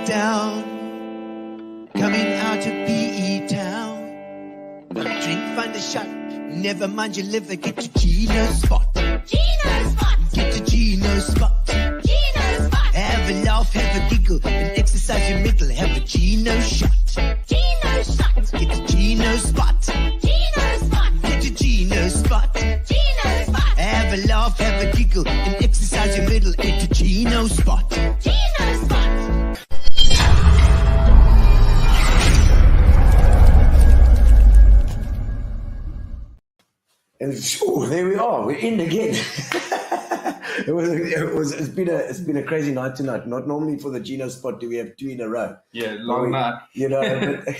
down, coming out of PE town. Find a drink, find a shot, never mind your liver, get to Gino's spot. Gino spot. Get to Gino's spot. Gino spot. Have a laugh, have a giggle, and exercise your middle, have a Gino shot. Gino shot. Get to Gino's spot. Gino spot. Get to Gino's spot. Gino spot. Have a laugh, have a giggle, and exercise your middle, get to Gino's spot. Gino spot. And there we are. We're in again. It's been a crazy night tonight. Not normally for the Gino spot do we have two in a row. Yeah, long night. But, the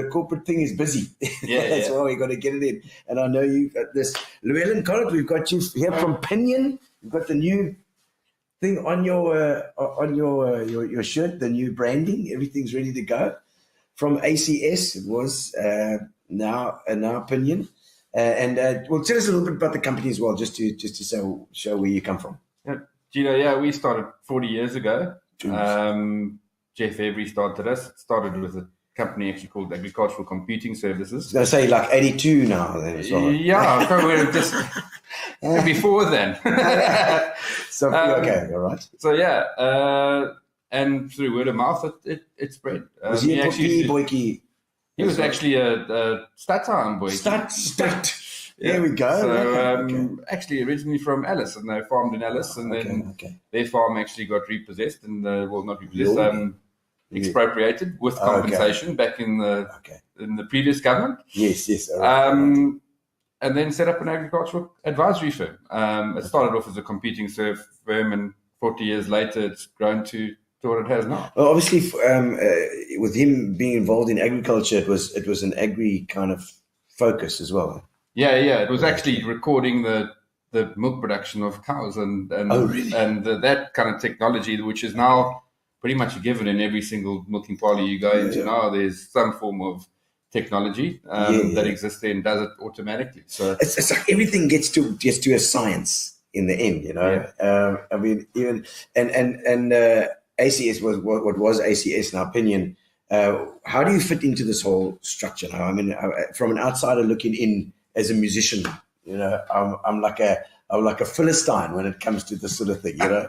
corporate thing is busy. Yeah, That's why we got to get it in. And I know you got this Llewellyn Collett. We've got you here from Pinion. You've got the new thing on your shirt, the new branding. Everything's ready to go. From ACS, it was now Pinion. Well, tell us a little bit about the company as well, just to show where you come from. Yeah, Gino, we started 40 years ago. Jeff Avery started us. It started with a company actually called Agricultural Computing Services. I was going to say like 82 now. Then as well. Yeah, probably just before then. So okay, all right. So and through word of mouth, it spread. Was he a boykie? He was actually a Stadttown boy. Stat. Yeah. There we go. So actually originally from Alice, and they farmed in Alice, and then their farm actually got repossessed, and not repossessed, expropriated with compensation back in the previous government. Yes. All right. And then set up an agricultural advisory firm. It started off as a computing firm, and 40 years later, it's grown to what it has now. Well, obviously, with him being involved in agriculture, it was an agri kind of focus as well. Yeah. It was actually recording the milk production of cows and really? And that kind of technology, which is now pretty much a given in every single milking parlour you go into now. There's some form of technology that exists there and does it automatically. So it's like everything gets to a science in the end, you know. Yeah. I mean, even and ACS was what was ACS in our opinion. How do you fit into this whole structure now? I mean, from an outsider looking in as a musician, you know, I'm like a Philistine when it comes to this sort of thing, you know.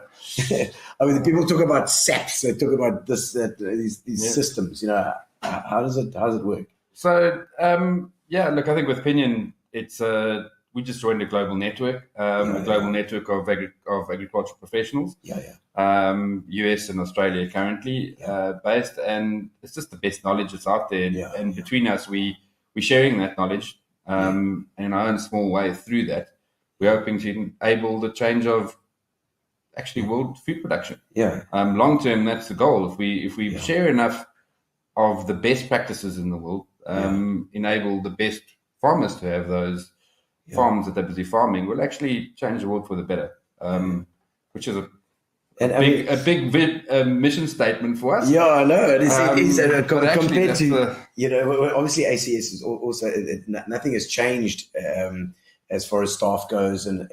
I mean, people talk about SAPs, they talk about these systems, you know. How does it work? So look, I think with Pinion, it's we just joined a global network, global network of agricultural professionals. US and Australia currently based, and it's just the best knowledge that's out there. And between us, we're sharing that knowledge in our own small way. Through that, we're hoping to enable the change of actually world food production. Long term, that's the goal. If we share enough of the best practices in the world, enable the best farmers to have those farms that they're busy farming, will actually change the world for the better, which is a big mission statement for us. Yeah, I know. It is compared to, you know, obviously ACS is also, nothing has changed as far as staff goes and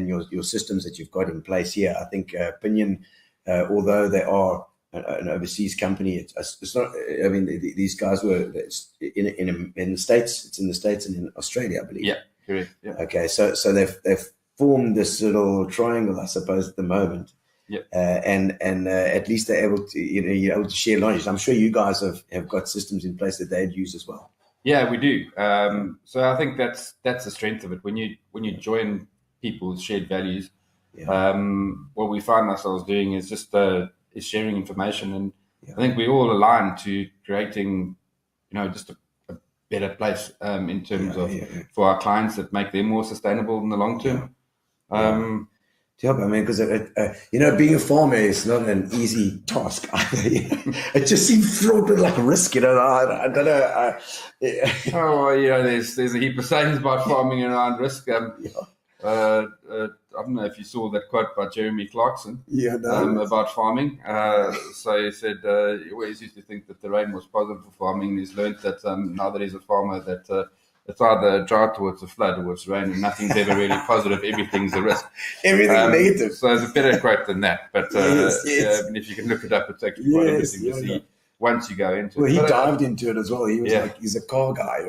your systems that you've got in place here. I think Pinion, although they are an overseas company, it's not. I mean, these guys were in the States. It's in the States and in Australia, I believe. Yeah, correct. Yeah. Okay, so they've formed this little triangle, I suppose, at the moment. Yeah. And at least they're able to, you're able to share knowledge. I'm sure you guys have got systems in place that they'd use as well. Yeah, we do. So I think that's the strength of it. When you join people with shared values, what we find ourselves doing is just is sharing information, and I think we all align to creating, just a better place in terms of for our clients that make them more sustainable in the long term. I mean, because being a farmer is not an easy task either. It just seems fraught with like risk. I don't know. There's a heap of sayings about farming around risk. I don't know if you saw that quote by Jeremy Clarkson about farming. So he said he always used to think that the rain was positive for farming. He's learned that now that he's a farmer, that it's either a drought or it's a flood or it's rain, and nothing's ever really positive. Everything's a risk. Everything's negative. So there's a better quote than that. But Yes. if you can look it up, it's actually quite interesting to see once you go into Well, it. he But, dived into it as well. He was he's a car guy.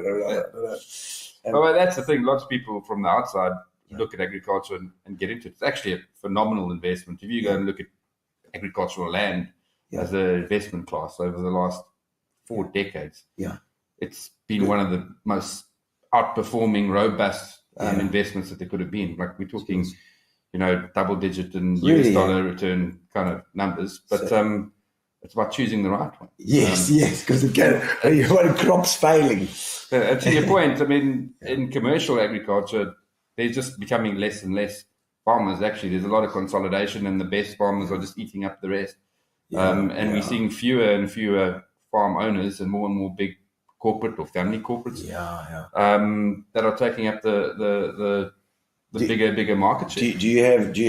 Well, that's the thing. Lots of people from the outside look at agriculture and get into it. It's actually a phenomenal investment. If you go and look at agricultural land as an investment class over the last 4 decades, it's been one of the most outperforming, robust investments that there could have been. Like we're talking, double-digit and US dollar return kind of numbers, but it's about choosing the right one. Yes, because when crops failing. And to your point, I mean, in commercial agriculture, there's just becoming less and less farmers. Actually, there's a lot of consolidation, and the best farmers are just eating up the rest. We're seeing fewer and fewer farm owners and more big corporate or family corporates that are taking up the bigger market share. Do you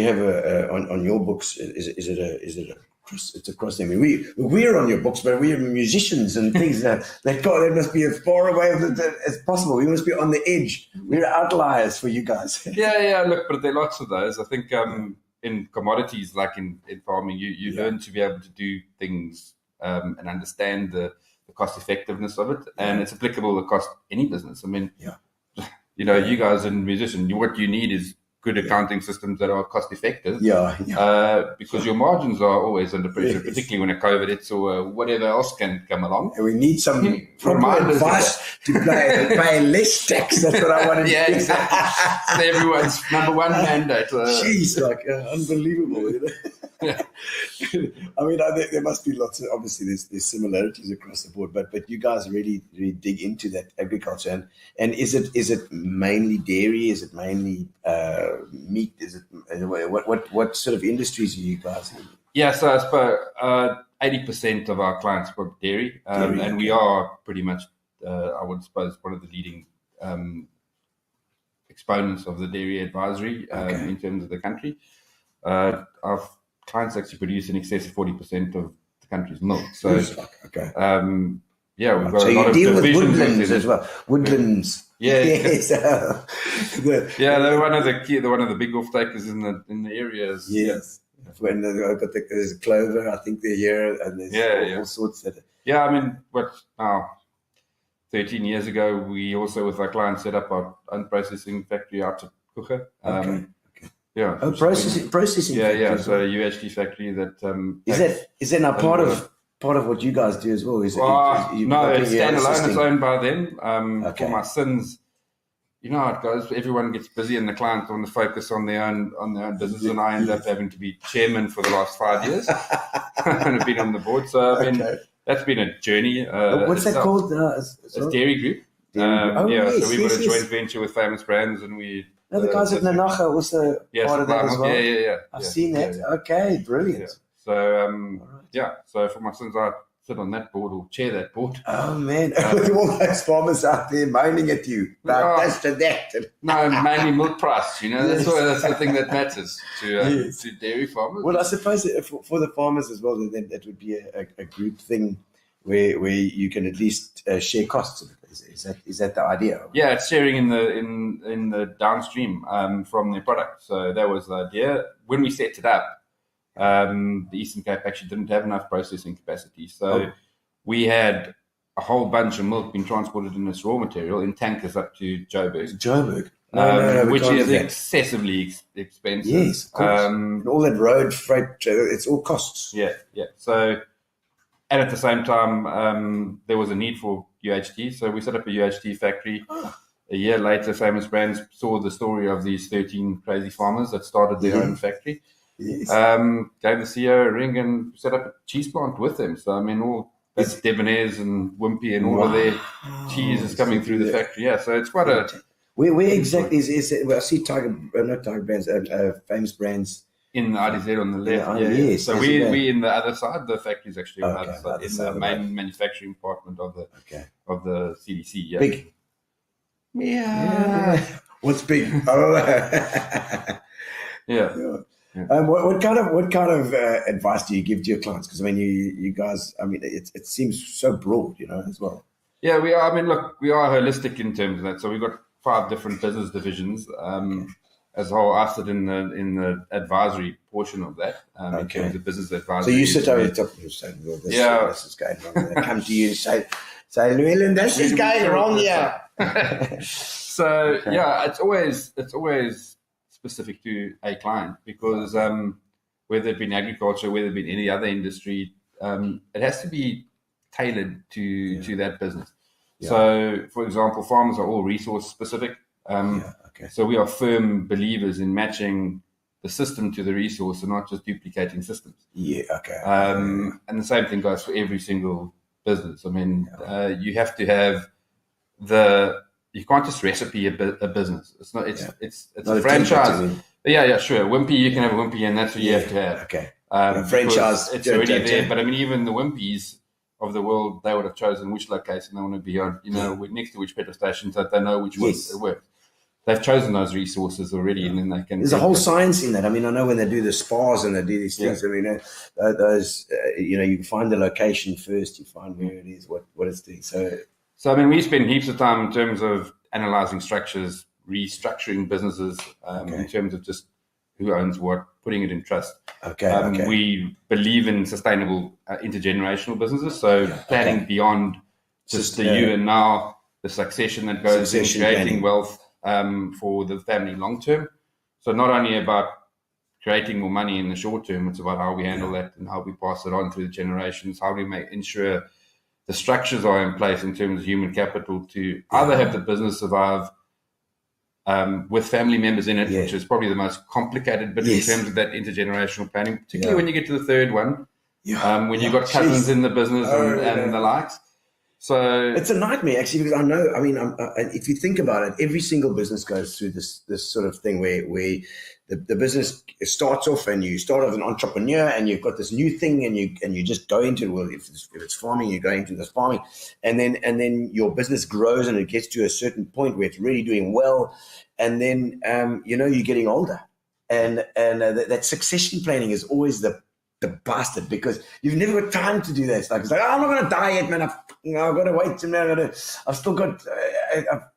have a on your books? Is it a it's across them? I mean, we're on your books, but we are musicians and things that must be as far away as possible. We must be on the edge. We're outliers for you guys. Look, but there are lots of those. I think in commodities, like in farming, you learn to be able to do things and understand the cost effectiveness of it, and it's applicable across any business. I mean, you guys and musicians, what you need is good accounting systems that are cost effective. Because your margins are always under pressure, particularly when a COVID hits or whatever else can come along. And we need some advice to pay less tax. That's what I want to do. Exactly. It's everyone's number one mandate. Jeez, unbelievable. I mean, there must be lots of, obviously there's similarities across the board, but you guys really dig into that agriculture. And is it mainly dairy? Is it mainly meat? Is it what sort of industries are you guys in? Yeah, so I suppose 80% of our clients are dairy, and we are pretty much, I would suppose, one of the leading exponents of the dairy advisory in terms of the country. Our clients actually produce in excess of 40% of the country's milk. So, we've got a lot of deal with divisions woodlands as well. Woodlands. Yes. They're one of the big off takers in the areas. Yes. When there's clover, I think they're here, and there's all sorts of. Yeah, I mean, 13 years ago, we also with our clients set up our own processing factory out of Kuche. Processing. So a UHT factory that is that now part of what you guys do as well? Is no, it's standalone. It's owned by them. For my sons, you know how it goes. Everyone gets busy, and the clients want to focus on their own business, and I end up having to be chairman for the last 5 years, and I've been on the board. So that's been a journey. What's that called? It's Dairy Group. So we've got a joint venture with Famous Brands, and we. The guys at Nanacha also part of that as well. Yeah. I've seen that. Yeah. Okay, brilliant. Yeah. So for my sons, I sit on that board or chair that board. Oh man, with all those farmers out there moaning at you about this and that. No, mainly milk price. That's the thing that matters to dairy farmers. Well, I suppose for the farmers as well, then that would be a group thing where you can at least share costs of it. Is that the idea? Yeah, it's sharing in the downstream from the product. So that was the idea. When we set it up, the Eastern Cape actually didn't have enough processing capacity. So we had a whole bunch of milk being transported in this raw material in tankers up to Joburg. Which is excessively expensive. Yes, of course. And all that road freight, it's all costs. Yeah. So, and at the same time, there was a need for UHT. So we set up a UHT factory. A year later, Famous Brands saw the story of these 13 crazy farmers that started their own factory. Yes. Gave the CEO a ring and set up a cheese plant with them. So, I mean, all that's Debonair's and Wimpy and all of their cheese is coming through the factory. Yeah, so it's quite a... Where exactly is it? Well, I see not Tiger Brands, Famous Brands. In the IDZ on the left, Yes, so we in the other side. The factory is actually on the other side, in the main manufacturing department of the CDC. Yeah. Big. Yeah. What's big? Yeah. What kind of advice do you give to your clients? Because I mean, you guys, I mean, it seems so broad, as well. Yeah, we are. I mean, look, we are holistic in terms of that. So we've got 5 different business divisions. As a whole, I sit in the advisory portion of that. In terms of business advisory. So you sit over the top of the saying, well, this is going wrong. They come to you and say, Llewellyn, this is going wrong here. So yeah, it's always specific to a client because whether it be in agriculture, whether it be in any other industry, it has to be tailored to that business. Yeah. So, for example, farmers are all resource specific. So we are firm believers in matching the system to the resource and not just duplicating systems. And the same thing goes for every single business. I mean, you have to have you can't just recipe a business. It's not. It's not a franchise. Yeah, sure. Wimpy, you can have a Wimpy, and that's what you have to have. Franchise. It's already there. But I mean, even the Wimpies of the world, they would have chosen which location they want to be on. Next to which petrol stations, that they know which ones it works. They've chosen those resources already, and then they can. There's a whole science in that. I mean, I know when they do the spas and they do these things. I mean, those. You find the location first. You find where it is, what it's doing. So I mean, we spend heaps of time in terms of analyzing structures, restructuring businesses, in terms of just who owns what, putting it in trust. We believe in sustainable intergenerational businesses, so planning beyond just the you and now, the succession that goes in creating wealth for the family long term. So not only about creating more money in the short term, it's about how we handle that and how we pass it on through the generations, how we ensure the structures are in place in terms of human capital to either have the business survive with family members in it, which is probably the most complicated bit in terms of that intergenerational planning, particularly when you get to the third one, when you've got cousins in the business and the likes. So it's a nightmare, actually, because I know, I mean, if you think about it, every single business goes through this sort of thing where the business starts off and you start as an entrepreneur and you've got this new thing and you just go into it. Well, if it's farming, you go into this farming, and then your business grows and it gets to a certain point where it's really doing well, and then you're getting older, and that succession planning is always the bastard, because you've never got time to do that. It's like I'm not going to die yet, man. I've got to wait. I've still got.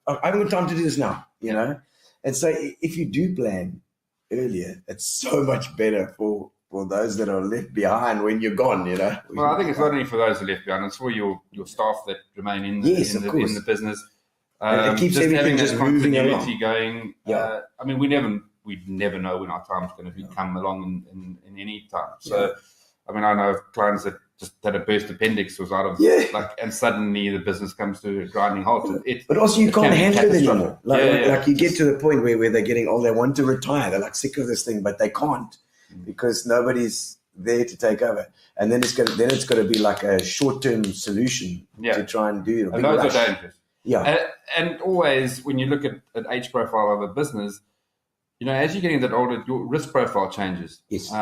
I haven't got time to do this now. And so if you do plan earlier, it's so much better for those that are left behind when you're gone. Well, I think it's not only for those who are left behind; it's for your staff that remain in the business. It keeps just everything having just that moving continuity along. going. I mean, we never know when our time's going to come along in any time. So, I mean, I know of clients that just had a burst appendix, was out of and suddenly the business comes to a grinding halt. But also you can't handle it anymore. Like you get to the point where they're getting old, they want to retire, they're like sick of this thing, but they can't because nobody's there to take over. And then it's got to be like a short-term solution to try and do it. And those are dangerous. And always when you look at age profile of a business, as you're getting that older, your risk profile changes. Yes.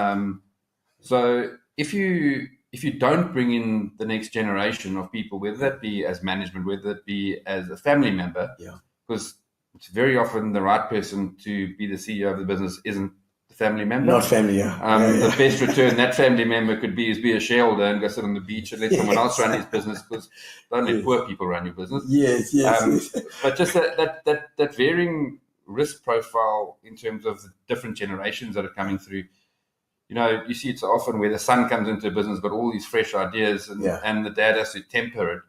So if you don't bring in the next generation of people, whether that be as management, whether it be as a family member, because it's very often the right person to be the CEO of the business isn't the family member. Not family, The best return that family member could be is be a shareholder and go sit on the beach and let someone else run his business, because don't let poor people run your business. Yes. But just that varying risk profile in terms of the different generations that are coming through. You see it so often where the son comes into a business, got all these fresh ideas, and the dad has to temper it.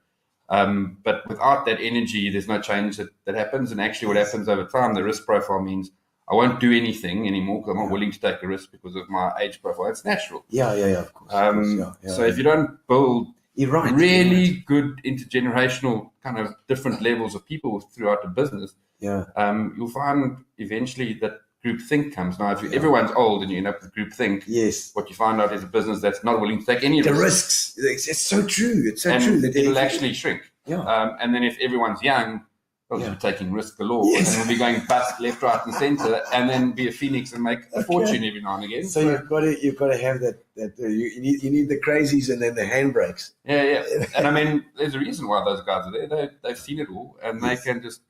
But without that energy, there's no change that happens. And actually what happens over time, the risk profile means I won't do anything anymore because I'm not willing to take a risk because of my age profile. It's natural. Of course. So if you don't build really good intergenerational kind of different levels of people throughout the business, you'll find eventually that group think comes. Now, if everyone's old and you end up with group think, what you find out is a business that's not willing to take any risks. It's so true. It's so true. It'll actually shrink. And then if everyone's young, they'll be taking risk galore, and we'll be going bust left, right, and centre, and then be a phoenix and make a fortune every now and again. So you've got to have that. You need the crazies and then the handbrakes. And I mean, there's a reason why those guys are there. They've seen it all, and they can just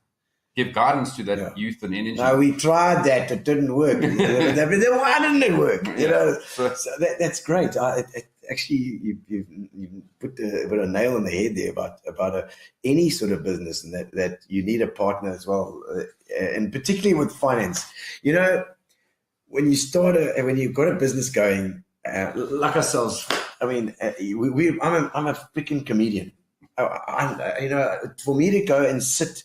give guidance to that youth and energy. No, we tried that. It didn't work. Why didn't it work? So that's great. actually you put a nail on the head there about any sort of business, and that you need a partner as well, and particularly with finance. You know, when you start when you've got a business going, like ourselves. I mean, I'm a freaking comedian. For me to go and sit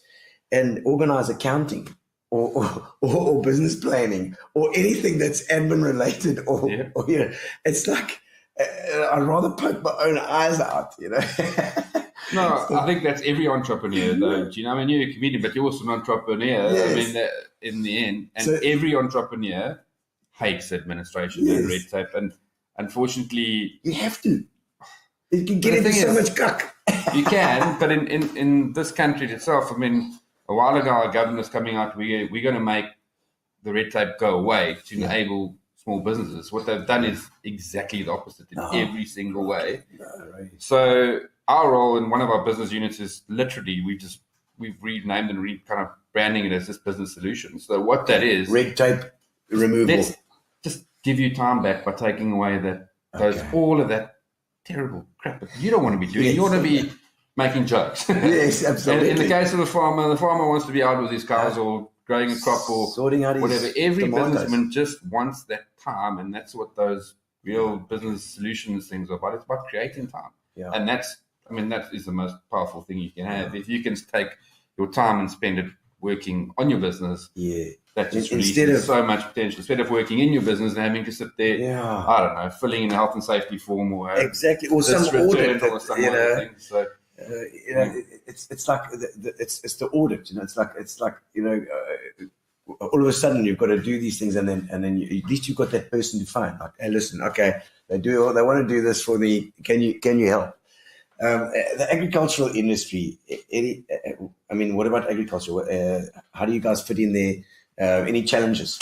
and organize accounting or business planning or anything that's admin related, or it's like I'd rather poke my own eyes out. No, I think that's every entrepreneur, though. Do you know? I mean, you're a comedian, but you're also an entrepreneur. Yes. I mean, in the end, and every entrepreneur hates administration and red tape, and unfortunately, you have to. You can get into so much guck. You can, but in this country itself, I mean, a while ago, our government was coming out, we're going to make the red tape go away to enable small businesses. What they've done is exactly the opposite in every single way. Right. So our role in one of our business units is literally we've renamed and kind of branding it as this business solution. So what that is, red tape removal. Let's just give you time back by taking away all of that terrible crap that you don't want to be doing. You want to be making jokes. Yes, absolutely. In the case of the farmer wants to be out with his cows or growing a crop or sorting out whatever. Every businessman just wants that time, and that's what those real business solutions things are about. It's about creating time. Yeah. And that is the most powerful thing you can have. If you can take your time and spend it working on your business, that just releases so much potential. Instead of working in your business and having to sit there, I don't know, filling in a health and safety form or or some audit or some other thing. So it's like it's the audit. It's like all of a sudden you've got to do these things, and then at least you've got that person to find. Like, hey, listen, okay, they want to do this for me. Can you help? The agricultural industry. What about agriculture? How do you guys fit in there? Any challenges?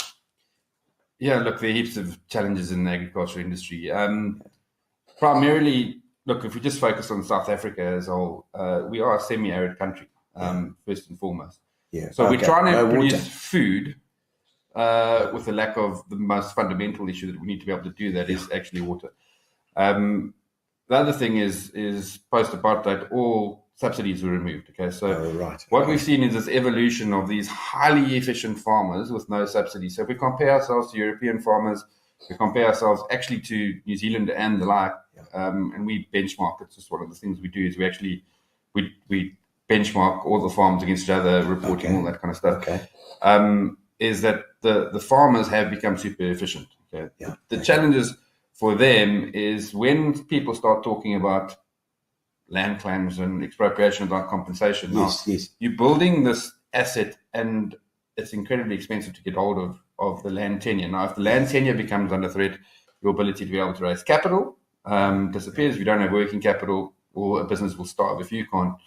Yeah, look, there are heaps of challenges in the agricultural industry. Primarily, look, if we just focus on South Africa as a whole, we are a semi-arid country, first and foremost. Yeah. So we're trying to produce food with the lack of the most fundamental issue that we need to be able to do that is actually water. The other thing is post-apartheid, all subsidies were removed. Okay, so what we've seen is this evolution of these highly efficient farmers with no subsidies. So if we compare ourselves to European farmers, we compare ourselves actually to New Zealand and the like, and we benchmark. It's just one of the things we do is we benchmark all the farms against each other, reporting all that kind of stuff. Okay. Is that the farmers have become super efficient. Okay. Yeah. The challenges for them is when people start talking about land claims and expropriation without compensation. You're building this asset, and it's incredibly expensive to get hold of the land tenure. Now, if the land tenure becomes under threat, your ability to be able to raise capital disappears. If you don't have working capital, or a business will starve. If you can't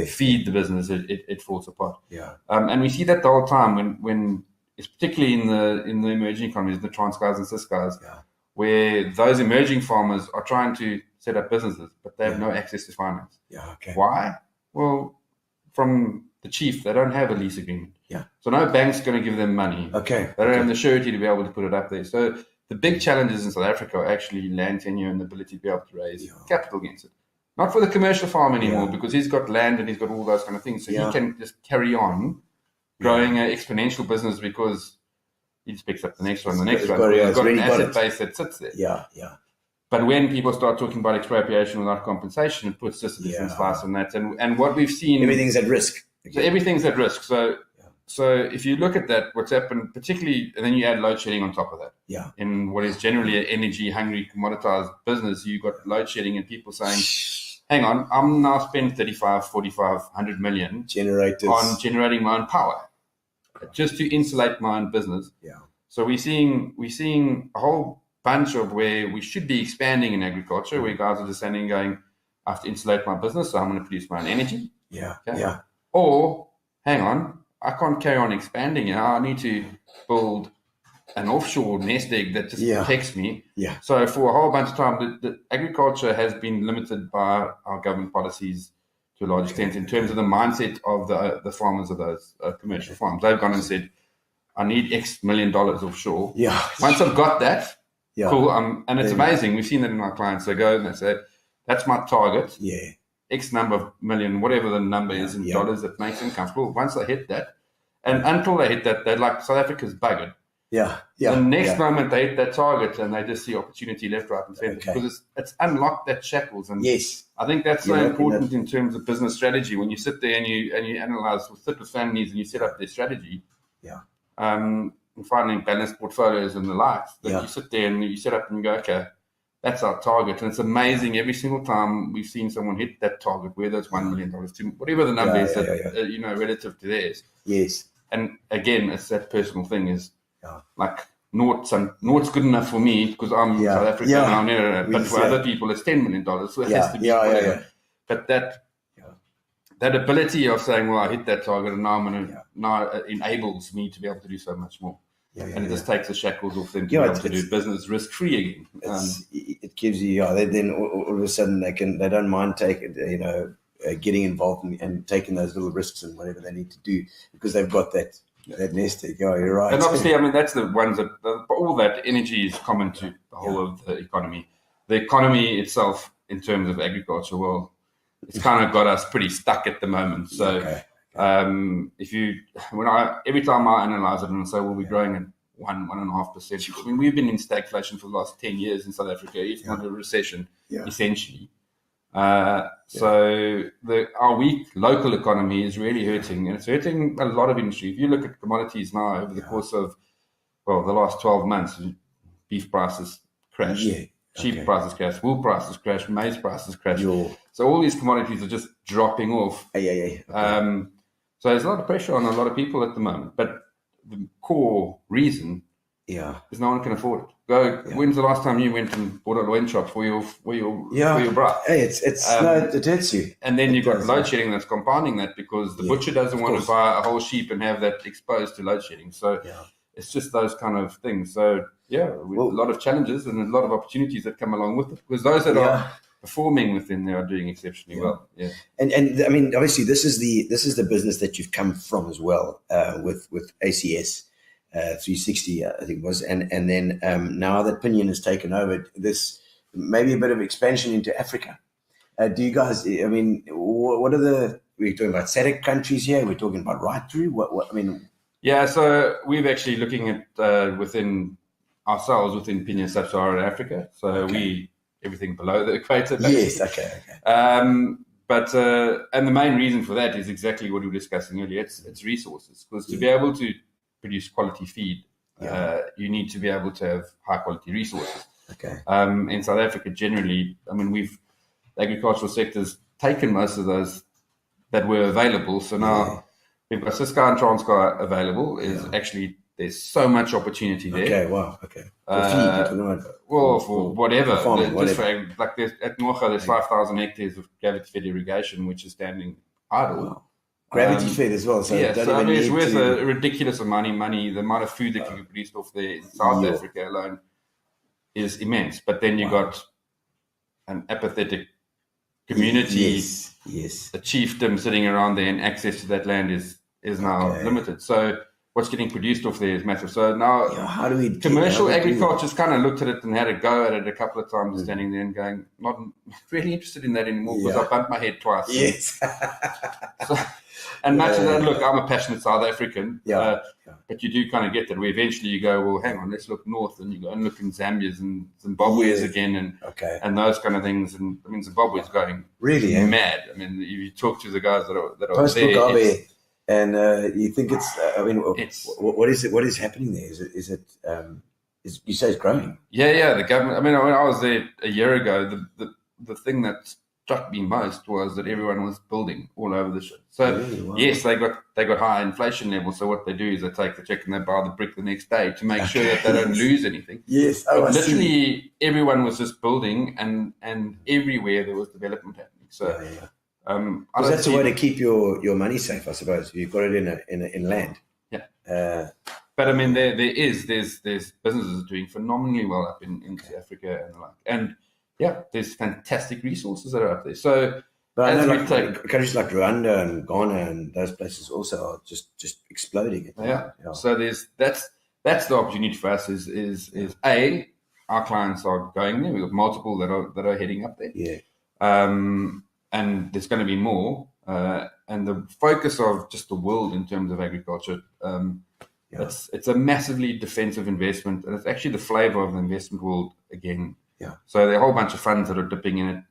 feed the business, it falls apart. Yeah. And we see that the whole time when it's particularly in the emerging economies, the Transkys and Ciskys, where those emerging farmers are trying to set up businesses, but they have no access to finance. Yeah. Okay. Why? Well, from the chief, they don't have a lease agreement. Yeah. So no bank's going to give them money. Okay. They don't have the surety to be able to put it up there. So the big challenges in South Africa are actually land tenure and the ability to be able to raise capital against it. Not for the commercial farm anymore, because he's got land and he's got all those kind of things. So he can just carry on growing an exponential business because he just picks up the next one, He's got an asset base that sits there. Yeah, yeah. But when people start talking about expropriation without compensation, it puts just a different slice on that. And what we've seen... Everything's at risk. So everything's at risk. So if you look at that, what's happened, particularly, and then you add load shedding on top of that. Yeah. In what is generally an energy-hungry, commoditized business, you've got load shedding and people saying, hang on, I'm now spending 35, 45, 100 million on generating my own power just to insulate my own business. Yeah. So we're seeing a whole bunch of where we should be expanding in agriculture, where guys are just standing going, I have to insulate my business, so I'm going to produce my own energy. Yeah. Okay? Yeah. Or, hang on, I can't carry on expanding. I need to build an offshore nest egg that just protects me. Yeah. So for a whole bunch of time, the agriculture has been limited by our government policies to a large extent in terms of the mindset of the farmers of those commercial farms. They've gone and said, I need X $1 million offshore. Yeah. Once I've got that, cool. And it's amazing. We've seen that in our clients. They go and they say, that's my target. Yeah. X number of million, whatever the number is in dollars that makes them comfortable. Once they hit that, and until they hit that, they're like, South Africa's buggered. Yeah. The next moment they hit that target and they just see opportunity left, right, and center because it's unlocked that shackles. And yes, I think that's so important in terms of business strategy. When you sit there and you analyze, or sit with families and you set up their strategy, and finding balanced portfolios and the likes, that you sit there and you set up and you go, okay, that's our target. And it's amazing every single time we've seen someone hit that target, whether it's $1 million to whatever the number is, relative to theirs. Yes. And again, it's that personal thing is like naught's good enough for me because I'm South African now. No. But for other people, it's $10 million. So it has to be whatever. But that ability of saying, well, I hit that target and now I'm going to, now it enables me to be able to do so much more. And it just takes the shackles off them to be able to do business risk-free again. It gives you, then all of a sudden they don't mind getting involved and taking those little risks and whatever they need to do because they've got that nest egg. You're right. And obviously, I mean, that's the ones that all that energy is common to the whole of the economy. The economy itself, in terms of agriculture, well, it's kind of got us pretty stuck at the moment. So, every time I analyze it and say, well, we're growing at 1.5%. I mean, we've been in stagflation for the last 10 years in South Africa. It's not a recession, essentially. So our weak local economy is really hurting, and it's hurting a lot of industry. If you look at commodities now over the course of, the last 12 months, beef prices crashed, sheep prices crashed, wool prices crashed, maize prices crashed. So all these commodities are just dropping off. So there's a lot of pressure on a lot of people at the moment, but the core reason is no one can afford it. When's the last time you went and bought a loin shop for your bra? Hey, it hurts you. And then you've got load shedding that's compounding that because the butcher doesn't want to buy a whole sheep and have that exposed to load shedding. So it's just those kind of things. So a lot of challenges and a lot of opportunities that come along with it because those that are performing within there are doing exceptionally well. And I mean, obviously, this is the business that you've come from as well with ACS. 360, I think it was, and then now that Pinion has taken over, this maybe a bit of expansion into Africa. Do you guys? I mean, what are we're talking about SADC countries here? We're talking about right through. What I mean? Yeah, so we're actually looking at within ourselves within Pinion Sub-Saharan Africa. So everything below the equator. Yes, okay. But and the main reason for that is exactly what we were discussing earlier. It's resources because to be able to produce quality feed, you need to be able to have high quality resources. In South Africa, generally, I mean, the agricultural sector's taken most of those that were available. So now we've got Cisco and Transkei available. Actually, there's so much opportunity there. For feed, for whatever. For farming, at Norga, there's 5,000 hectares of gravity-fed irrigation, which is standing idle. Gravity fed as well. So it's worth a ridiculous amount of money. The amount of food that you can produce off there in South Africa alone is immense. But then you got an apathetic community, a chiefdom sitting around there, and access to that land is now limited. So what's getting produced off there is massive. So now how do we commercial agriculture's kind of looked at it and had a go at it a couple of times, standing there and going, not really interested in that anymore because I bumped my head twice. Yes. And much of that, look, I'm a passionate South African, but you do kind of get that where eventually you go, well, hang on, let's look north, and you go and look in Zambia's and Zimbabwe's again, and those kind of things. And I mean, Zimbabwe's going really mad. I mean, you talk to the guys that are Post there, Mugabe, and you think it's. I mean, what is it? What is happening there? Is it? You say it's growing? Yeah. The government. I mean, when I was there a year ago, the thing that struck me most was that everyone was building all over the shit. So yes, they got high inflation levels. So what they do is they take the check and they buy the brick the next day to make sure that they don't lose anything. Yes, literally everyone was just building, and everywhere there was development happening. So that's a way to keep your money safe, I suppose. You've got it in land. Yeah. But I mean, there's businesses doing phenomenally well up in South Africa and the like, and there's fantastic resources that are up there. So, but I know countries like Rwanda and Ghana and those places also are just exploding. So that's the opportunity for us. Is our clients are going there. We've got multiple that are heading up there. Yeah. And there's going to be more. And the focus of just the world in terms of agriculture, it's a massively defensive investment, and it's actually the flavor of the investment world again. Yeah. So there are a whole bunch of funds that are dipping in it,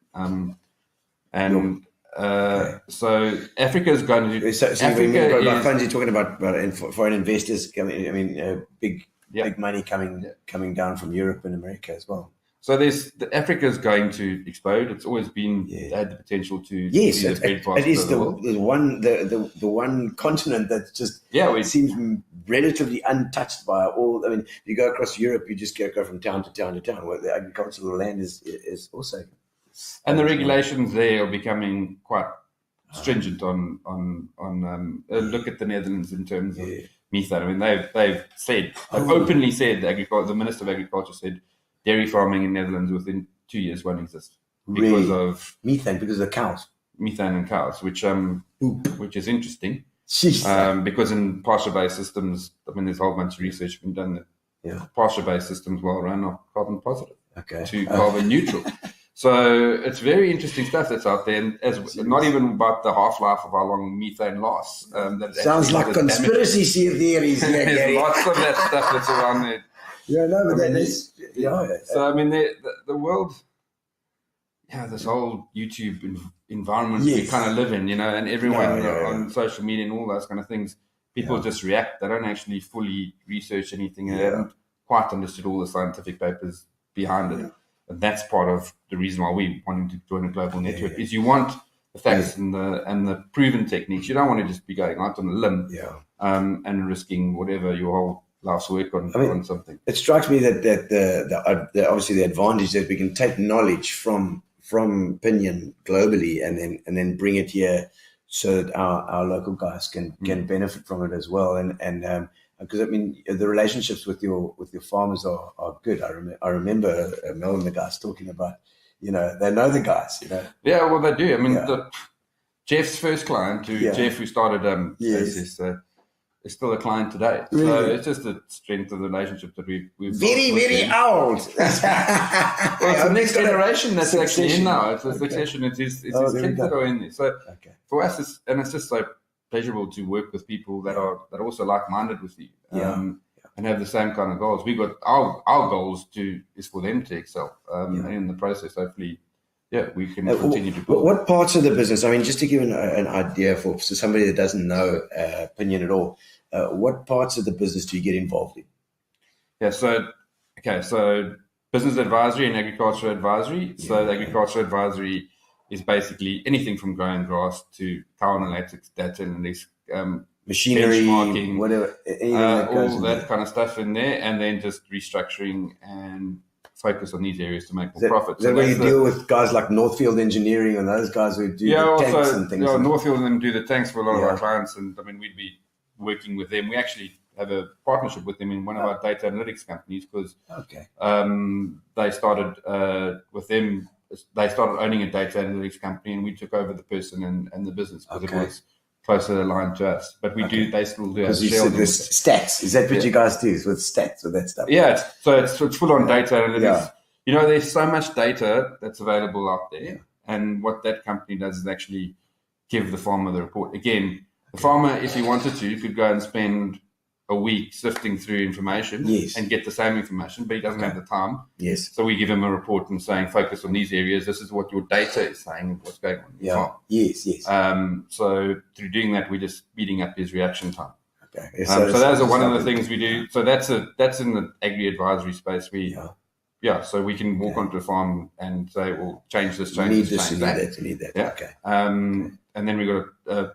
so Africa is going to do. So Africa funds you're talking about foreign investors coming. I mean, big money coming down from Europe and America as well. So Africa is going to explode. It's always been had the potential to. Yes, it is the one continent that just it seems relatively untouched by all. I mean, you go across Europe, you just go from town to town to town, where the agricultural land is also. And the regulations there are becoming quite stringent on look at the Netherlands in terms of methane. I mean, they've openly said the Minister of Agriculture said dairy farming in Netherlands within 2 years won't exist because of methane, because of the cows. Methane and cows, which is interesting. Because in pasture-based systems, I mean, there's a whole bunch of research been done that pasture-based systems well run are carbon positive to carbon neutral. So it's very interesting stuff that's out there, and not even about the half-life of how long methane lasts. That sounds like conspiracy theories here, There's Gary. lots of that stuff that's around there. Yeah, no, but So I mean, the world, this whole YouTube environment we kind of live in, and everyone on social media and all those kind of things, people just react. They don't actually fully research anything. They haven't quite understood all the scientific papers behind it. And that's part of the reason why we wanting to join a global network is you want the facts and the proven techniques. You don't want to just be going out on a limb and risking whatever your whole life's work on something. It strikes me that the obviously the advantage that we can take knowledge from Pinion globally and then bring it here so that our local guys can benefit from it as well. And because I mean the relationships with your farmers are good. I remember Mel and the guys talking about, they know the guys. Yeah, well they do. I mean, Jeff's first client, Jeff who started is still a client today. Really? So it's just the strength of the relationship that we've very, very old. Well, it's the next generation that's actually in now. It's a succession. It's his kids that are in there. So for us, it's just so pleasurable to work with people that are also like-minded with you and have the same kind of goals. We got our goals is for them to excel, and in the process, hopefully, we can continue to build. What parts of the business? I mean, just to give an idea for somebody that doesn't know Pinion at all, what parts of the business do you get involved in? Yeah, so business advisory and agricultural advisory. So the agricultural advisory is basically anything from growing grass to cow analytics, data analytics, machinery, benchmarking, whatever, all that kind of stuff in there, and then just restructuring and focus on these areas to make more profit. Is that where you deal with guys like Northfield Engineering and those guys who do the tanks and things? Yeah, Northfield and them do the tanks for a lot of our clients, and I mean, we'd be working with them. We actually have a partnership with them in one of our data analytics companies because they started with them. They started owning a data analytics company, and we took over the person and the business because it was closer aligned to us. But they still do. Because you said this stats. Is that what you guys do with stats, with that stuff? Yeah, so it's full on data analytics. Yeah. There's so much data that's available out there, and what that company does is actually give the farmer the report. Again, the farmer, if he wanted to, could go and spend a week sifting through information and get the same information, but he doesn't have the time. Yes. So we give him a report and saying, focus on these areas. This is what your data is saying, what's going on. Yes. So through doing that, we're just speeding up his reaction time. Okay. So those are one of the things we do. So that's in the agri advisory space. So we can walk onto a farm and say, well, change this, change this, change that. You need that. Yeah. Okay. And then we got a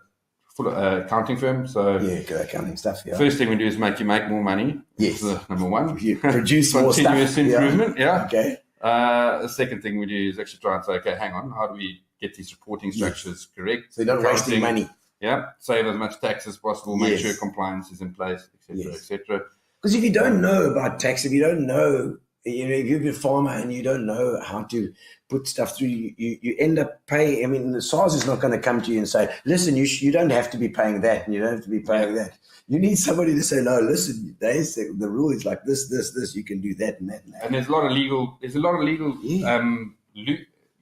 full accounting firm. So good accounting stuff. Yeah. First thing we do is make you make more money. Yes. Number one. You produce more stuff. Continuous improvement. Yeah. Okay. The second thing we do is actually try and say, okay, hang on, how do we get these reporting structures correct? So you don't waste any money. Yeah. Save as much tax as possible. Make sure compliance is in place, etc., etc. Because if you don't know about tax, if you don't know if you're a farmer and you don't know how to put stuff through, you end up paying. I mean, the SARS is not going to come to you and say, listen, you don't have to be paying that, and you don't have to be paying that. You need somebody to say, no, listen, they say the rule is like this, you can do that and that and that. And there's a lot of legal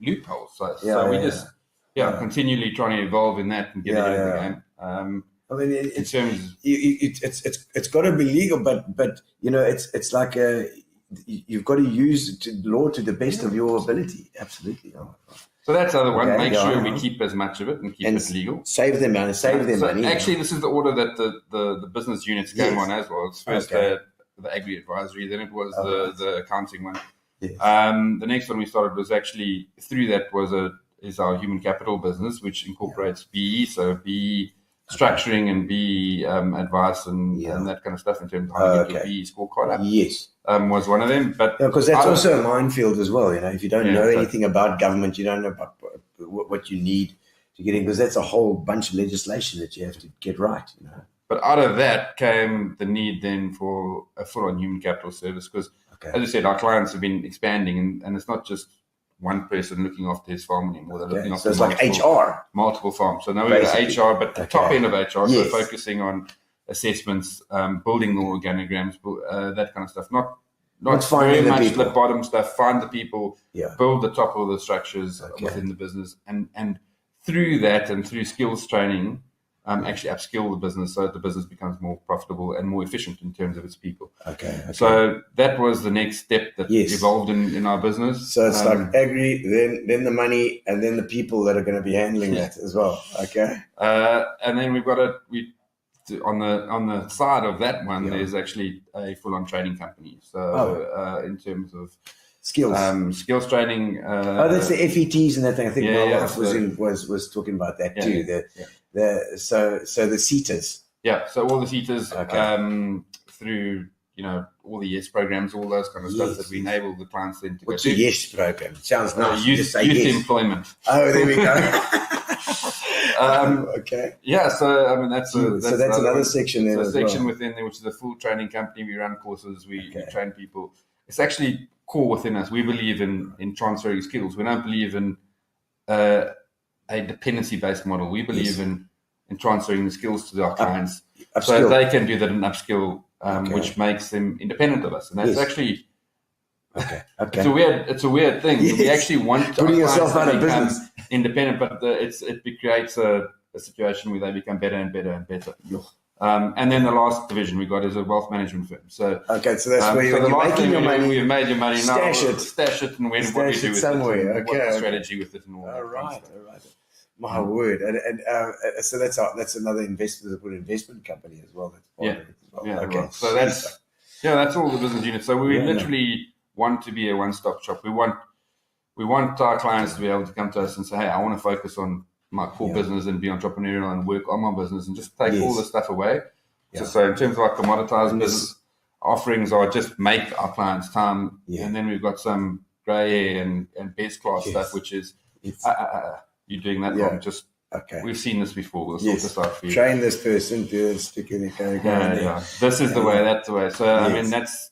loopholes. So we just continually trying to evolve in that and get ahead of the game. I mean, it's got to be legal, but it's like you've got to use law to the best of your ability. Absolutely. So that's the other one. Make sure we keep as much of it and keep it legal. Save them money. Money. Actually, this is the order that the business units came on as well. It's first the Agri Advisory, then it was the accounting one. Yes. The next one we started was actually through that is our human capital business, which incorporates BE, so BE structuring and BE advice and that kind of stuff in terms of how to get your BE scorecard up. Yes. Was one of them. But because that's also a minefield as well. If you don't know anything about government, you don't know about what you need to get in, because that's a whole bunch of legislation that you have to get right. But out of that came the need then for a full-on human capital service, because, as I said, our clients have been expanding, and it's not just one person looking after his farm anymore. They're looking after it's like HR. Multiple farms. So now we've got HR, but the top end of HR, so focusing on assessments, building the organograms, that kind of stuff. Not very much the bottom stuff. Find the people, build the top of the structures within the business, and through that and through skills training, actually upskill the business so that the business becomes more profitable and more efficient in terms of its people. Okay. So that was the next step that evolved in our business. So it's like agri, then the money, and then the people that are going to be handling that as well. Okay. And then we've got on the side of that one, there's actually a full-on training company. So in terms of skills training. That's the FETs and that thing. I think my wife was talking about that too. So the CETAs. Yeah, so all the CETAs through all the YES programs, all those kind of stuff that we enable the clients then to What's a YES program? It sounds nice. Youth employment. Oh, there we go. Okay. Yeah, so I mean that's another section there. So a section within there, which is a full training company. We run courses. We train people. It's actually core within us. We believe in transferring skills. We don't believe in a dependency-based model. We believe in transferring the skills to our clients so they can do that and upskill, which makes them independent of us. And that's actually it's a weird thing. We actually want putting yourself out of business, independent, but it creates a situation where they become better and better and better. And then the last division we got is a wealth management firm. So so that's where you're making your money. We've made your money now. Stash it, and what do we do with somewhere. it? What's the strategy with it, and all that. All right. My word, and so that's another investment company as well. That's part of it as well. Right. So that's all the business units. So we literally want to be a one-stop shop. We want our clients to be able to come to us and say, hey, I want to focus on my core business and be entrepreneurial and work on my business and just take all the stuff away. So in terms of our commoditized business offerings are just make our clients time. And then we've got some grey hair and best class stuff, which is you're doing that wrong. Just we've seen this before. We'll sort this out for you. Train this person to stick in it. This is the way, that's the way. So I mean that's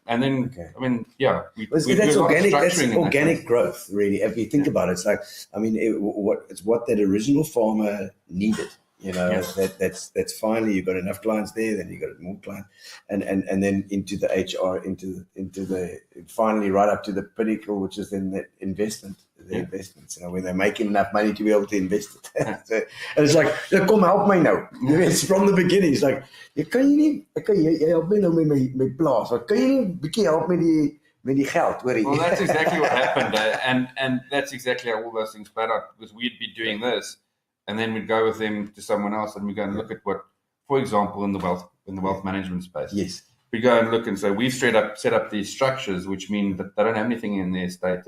and then I mean that's organic. That's organic growth, really. If you think about it, it's like it's what that original farmer needed. That's finally you've got enough clients there, then you got more clients, and then into the HR, into the finally right up to the pinnacle, which is then the investment. The investments, when they're making enough money to be able to invest it. So, and it's like, come help me now. It's from the beginning. It's like, kan jy help me nou met my plaas? Or kan jy nie bietjie help met die geld? Well, that's exactly what happened, and that's exactly how all those things played out. Because we'd be doing this, and then we'd go with them to someone else, and we go and look at what, for example, in the wealth management space. Yes. We go and look and say we've set up these structures, which mean that they don't have anything in their estate,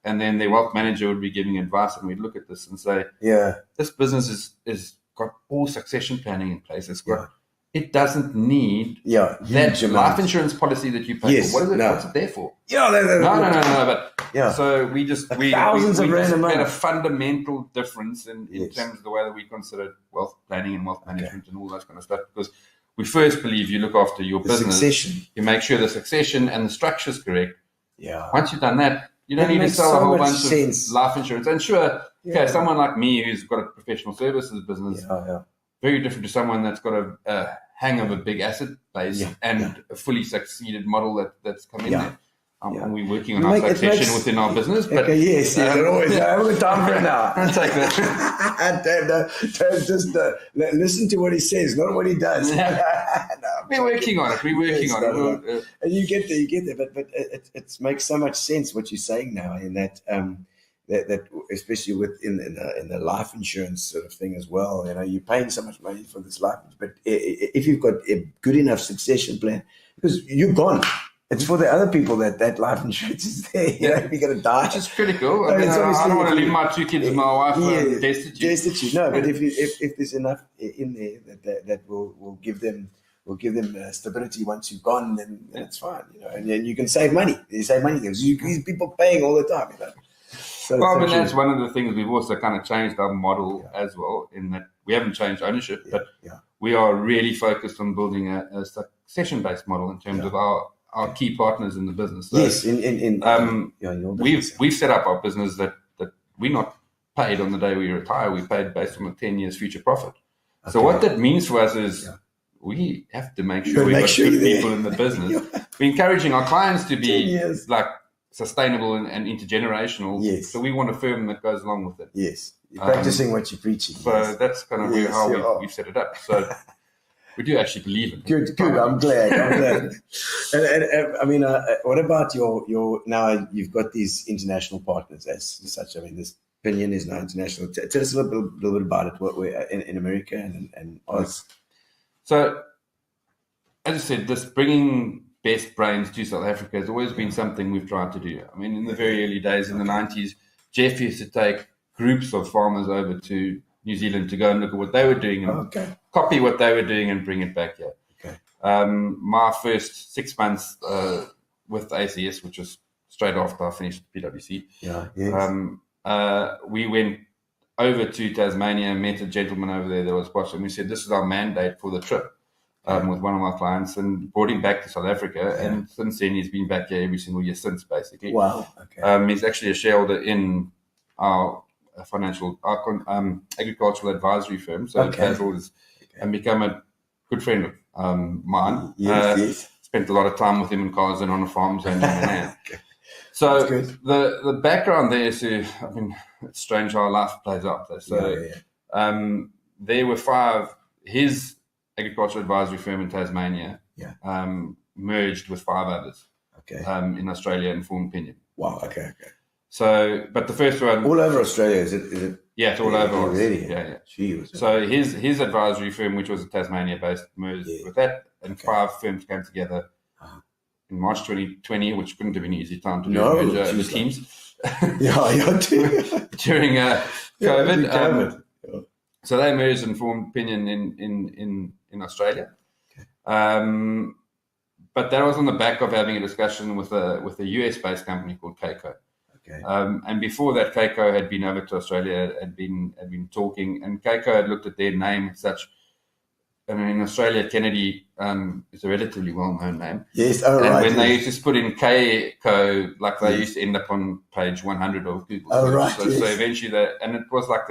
and then the wealth manager would be giving advice, and we'd look at this and say, this business is got all succession planning in place. It doesn't need that life insurance policy that you pay for. What's it there for? No. But so we had a fundamental difference in terms of the way that we consider wealth planning and wealth management and all that kind of stuff, because we first believe you look after your business. Succession. You make sure the succession and the structure is correct. Yeah. Once you've done that, you don't That need to makes sell a so whole much bunch sense. of life insurance. And sure, Yeah. someone like me who's got a professional services business, very different to someone that's got a hang of a big asset base and a fully succeeded model that's come in there. And we're working on our succession within our business. But yes, always. I haven't got time for it now. I'll take that. Just listen to what he says, not what he does. We're working on it. We're working on it. And you get there. But it makes so much sense what you're saying now, in that that especially in the life insurance sort of thing as well. You're paying so much money for this life, but if you've got a good enough succession plan, because you're gone. It's for the other people that life insurance is there. If you're going to die, which is critical. I don't want to leave my 2 kids and my wife destitute. No, but if there's enough in there that will give them stability once you've gone, then it's fine. And then you can save money. You save money because people paying all the time. So that's one of the things we've also kind of changed our model as well, in that we haven't changed ownership, but we are really focused on building a succession-based model in terms of our key partners in the business. So, we've set up our business that we're not paid on the day we retire. We're paid based on a 10 years future profit. So what that means for us is we have to make sure we've got good people in the business. We're encouraging our clients to be like sustainable and intergenerational. Yes. So we want a firm that goes along with it. Yes. You're practicing what you're preaching. So that's kind of how we've set it up. So we do actually believe in it. Good. I'm glad. And I mean, what about your now you've got these international partners as such. I mean, this Pinion is now international. Tell us a little bit about it. What we're in America and Oz. So, as I said, this bringing best brains to South Africa has always been something we've tried to do. I mean, in the very early days in the 90s, Jeff used to take groups of farmers over to New Zealand to go and look at what they were doing and copy what they were doing and bring it back here. Okay. My first 6 months with ACS, which was straight after I finished PwC, we went over to Tasmania, met a gentleman over there that was boss, and we said, this is our mandate for the trip with one of my clients, and brought him back to South Africa. And since then, he's been back here every single year since, basically. Wow. Okay. He's actually a shareholder in our agricultural advisory firm. So and become a good friend of mine. Yes. Spent a lot of time with him in cars and on the farms and So the background there is, I mean, it's strange how life plays out. So there were 5, his agricultural advisory firm in Tasmania merged with 5 others in Australia and formed Pinion. Wow, okay. So, but the first one... All over Australia, is it? Yeah, it's all over. Really? Yeah. Jeez. So his advisory firm, which was a Tasmania-based, merged with that, and 5 firms came together in March 2020, which couldn't have been an easy time to do the teams. During COVID. So they merged and formed Pinion in Australia. But that was on the back of having a discussion with a US-based company called Cradock. And before that, Keiko had been over to Australia, had been talking, and Keiko had looked at their name and such. I mean, in Australia, Kennedy is a relatively well-known name. Yes, when they used to put in Keiko, like they used to end up on page 100 of Google. So eventually, and it was like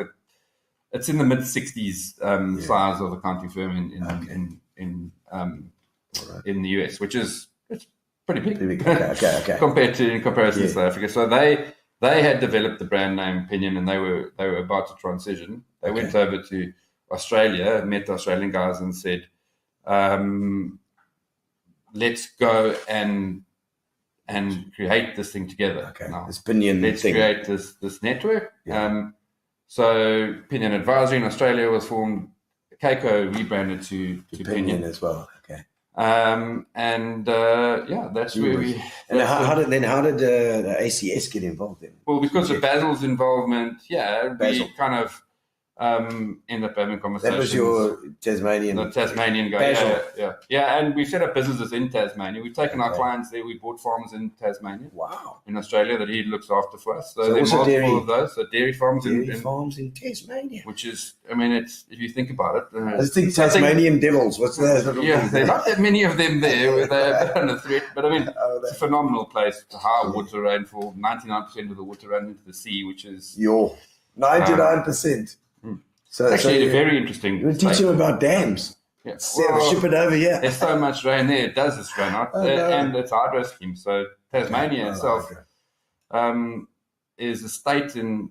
it's in the mid-60s size of accounting firm in the US, which is pretty big. Okay. In comparison to South Africa. So they had developed the brand name Pinion, and they were about to transition. They went over to Australia, met the Australian guys, and said, "Let's go and create this thing together. Now, this Pinion let's thing. create this network." So Pinion Advisory in Australia was formed. Keiko rebranded to Pinion as well. Okay. That's where we. And how did the ACS get involved in? Well, because of Basil's involvement, we kind of end up having conversations. That was your Tasmanian. The Tasmanian guy. Yeah. And we set up businesses in Tasmania. We've taken our clients there. We bought farms in Tasmania. Wow. In Australia that he looks after for us. So there's also multiple of those. So dairy farms farms in Tasmania. which is, I mean, it's, if you think about it. I just think Tasmanian devils. What's that? Yeah, there are not that many of them there. They're under threat. But I mean, it's a phenomenal place. It's a high water rainfall. 99% of the water runs into the sea, which is 99%. So actually very interesting. You teach them about dams. Yeah. Ship it over here. There's so much rain there, it does this rain out. And it's a hydro scheme. So Tasmania itself is a state in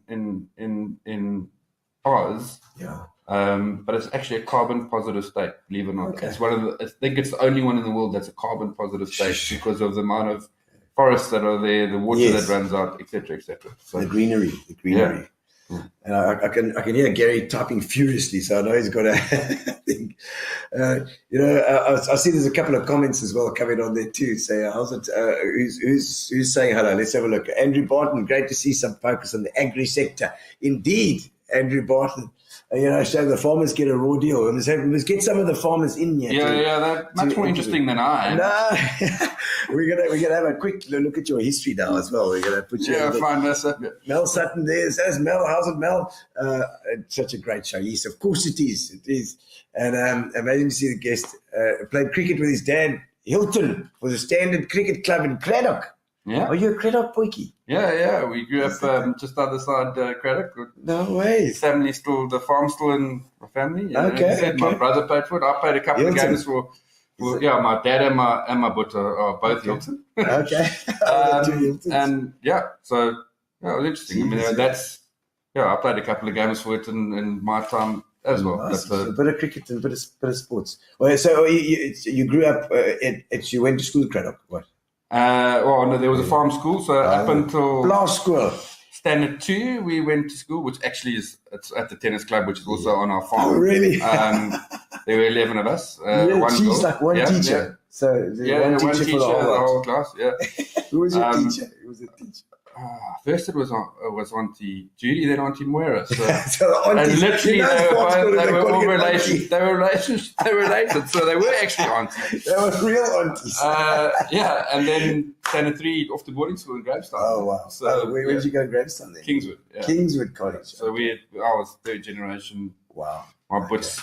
Oz. Yeah. But it's actually a carbon positive state, believe it or not. Okay. It's one of the, I think it's the only one in the world that's a carbon positive state because of the amount of forests that are there, the water that runs out, etc., etc. So the greenery. Yeah. And I can hear Gary typing furiously, so I know he's got a thing. I see there's a couple of comments as well coming on there too. Say, how's it? Who's saying hello? Let's have a look. Andrew Barton, great to see some focus on the agri sector. Indeed, Andrew Barton. So the farmers get a raw deal. And let's get some of the farmers in here. They're much more interesting than I am. No, we're gonna have a quick look at your history now as well. We're gonna put you. Find us up. Mel Sutton there. Says Mel, how's it, Mel? Such a great show. Yes, of course it is. It is. And amazing to see the guest played cricket with his dad, Hilton, for the Standard Cricket Club in Cradock. Yeah. Are you a Cradock boykie? Yeah. We grew up just other side Cradock. No way. Family the farm's still in my family. Okay. My brother played for it. I played a couple of games for my dad and my butt are both Hilton. Okay. And so it was interesting. I mean, I played a couple of games for it in my time as well. Nice. A bit of cricket and a bit of sports. Well, so you grew up, you went to school at Cradock, what? No, there was a farm school, so up until last school. Standard 2, we went to school, which actually it's at the tennis club, which is also on our farm. Oh, really? There were 11 of us. One teacher. Yeah. So one teacher for the whole class. Yeah. Who was your teacher? First it was Auntie Judy, then Auntie Moira. So, so and literally they were all related. They were related, so they were actually aunties. They were real aunties. And then Standard 3 off to boarding school in Gravestone. Oh wow! So where did you go to Gravestone then? Kingswood. Yeah. Kingswood College. So I was third generation. Wow. My but's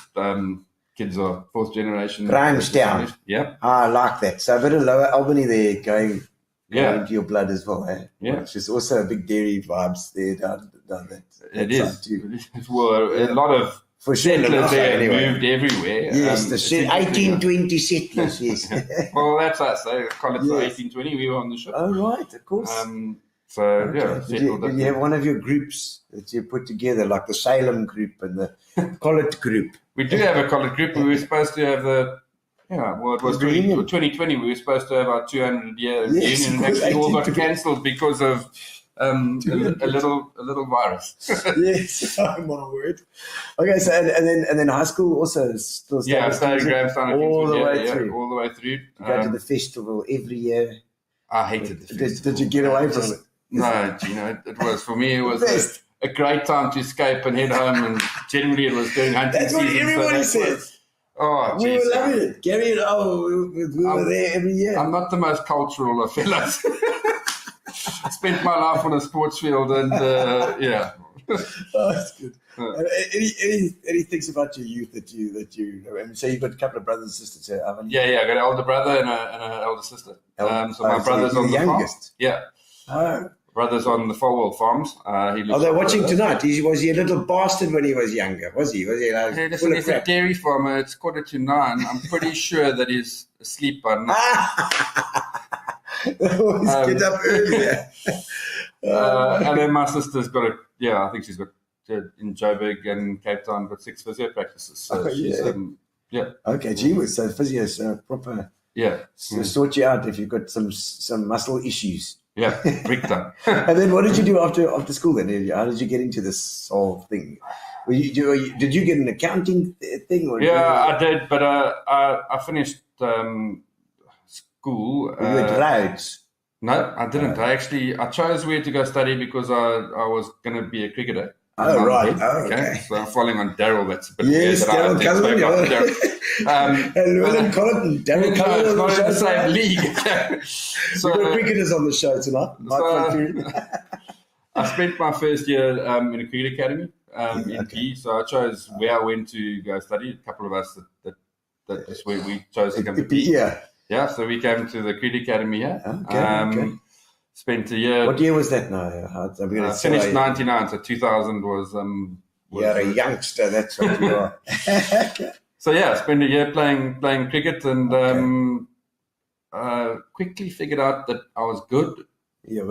kids are fourth generation. Grahamstown. Yeah. I like that. So a bit of Lower Albany there going into your blood as well, eh? Yeah. Which is also a big dairy vibes there down that. It is. Well, a lot of for sure, settlers there moved everywhere. Yes, the 1820 settlers, yes. Well, that's us. They call it the 1820. We were on the ship. Oh, right, of course. Did you have one of your groups that you put together, like the Salem group and the Collett group? We do have a Collett group. We were supposed to have it was 2020. We were supposed to have our 200-year reunion, and actually all got cancelled because of a little virus. Yes, oh my word. Okay, so and then high school also still started. I started Gravestone all the way through. All the way through. You go to the festival every year. I hated the festival. Did you get away from it? No, it was for me. It was a great time to escape and head home, and generally it was during hunting season. That's what everybody says. We were loving it. Gary and we were there every year. I'm not the most cultural of fellas. I spent my life on a sports field, and Oh, that's good. Any things about your youth that you so you've got a couple of brothers and sisters here, haven't you? Yeah, I got an older brother and an elder sister. So my brother's on the youngest. Farm. Yeah. Oh. Brother's on the Four-Wheel Farms. They're watching tonight. Was he a little bastard when he was younger? Was he like listen, he's a dairy farmer. It's 8:45. I'm pretty sure that he's asleep by now. Get up earlier. And then my sister's got I think she's got in Joburg and Cape Town, got 6 physio practices. So she's, Okay, gee whiz. So physio's proper. Yeah. So sort you out if you've got some muscle issues. Yeah, big time. And then what did you do after school then? How did you get into this whole thing? Did you get an accounting thing? Or I did, but I finished school. You went Rhodes? No, I didn't. I chose where to go study because I was going to be a cricketer. Oh, right. Oh, okay. So I'm following on Daryl. That's a bit Yes, weird. Daryl Cullen. Llewellyn Collett, Daryl No, Cullen it's on the not in show the same tonight. league. We've got cricketers on the show tonight. I spent my first year in a cricket academy in P. So I chose where I went to go study. A couple of us that is where we chose to come to P. Yeah, so we came to the cricket academy here. Okay. Spent a year. What year was that now? Finished 99, so 2000 was... You're a youngster, that's what you are. So yeah, spent a year playing cricket and quickly figured out that I was good. Yeah,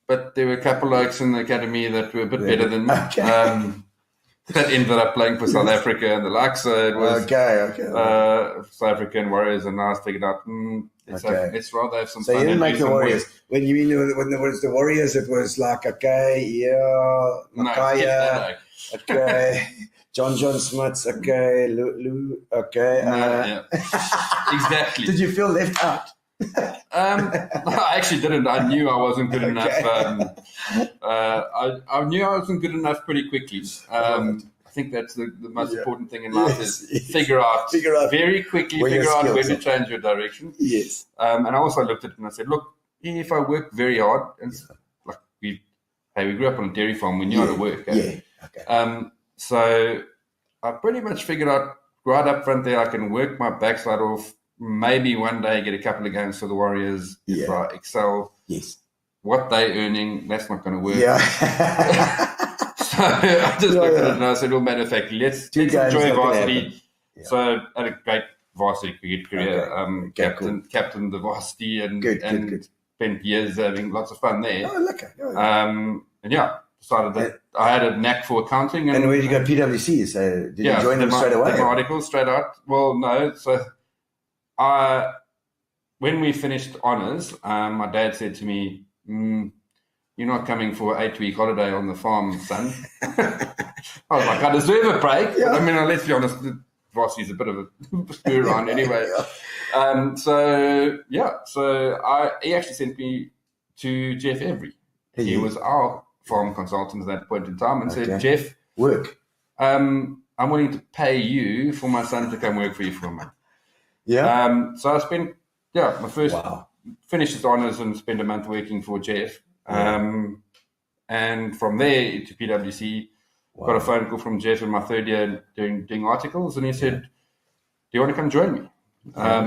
but there were a couple of oaks in the academy that were a bit better than me. That ended up playing for South Africa and the like. So it was South African Warriors, and I figured out let's rather have some fun. So you didn't make the Warriors. When you mean when there was the Warriors, it was like Makaya, John Smith, Lou, exactly. Did you feel left out? I actually didn't. I knew I wasn't good enough. I knew I wasn't good enough pretty quickly. I think that's the most important thing in life is figure out very quickly, figure out when to change your direction. Yes. And I also looked at it and I said, look, if I work very hard, and like we grew up on a dairy farm, we knew how to work. So I pretty much figured out right up front there I can work my backside off. Maybe one day get a couple of games for the Warriors if I excel. Yes. What they earning, that's not going to work. Yeah. So I just looked at it and I said, well, matter of fact, let's enjoy varsity. Yeah. So I had a great varsity cricket career. Captained the varsity and spent years having lots of fun there. Decided that I had a knack for accounting. And where did you go? PwC? So did you join them straight away? Did my articles straight out. Well, no. So when we finished honours, my dad said to me, you're not coming for an 8-week holiday on the farm, son. I was like, I deserve a break. Yeah. I mean, let's be honest, varsity is a bit of a screw around anyway. So he actually sent me to Jeff Every. He was our farm consultant at that point in time and said, Jeff, work. I'm willing to pay you for my son to come work for you for a month. Yeah. So I spent, my first, finished his honours and spent a month working for Jeff. And from there to PwC, got a phone call from Jeff in my third year doing articles. And he said, do you want to come join me? I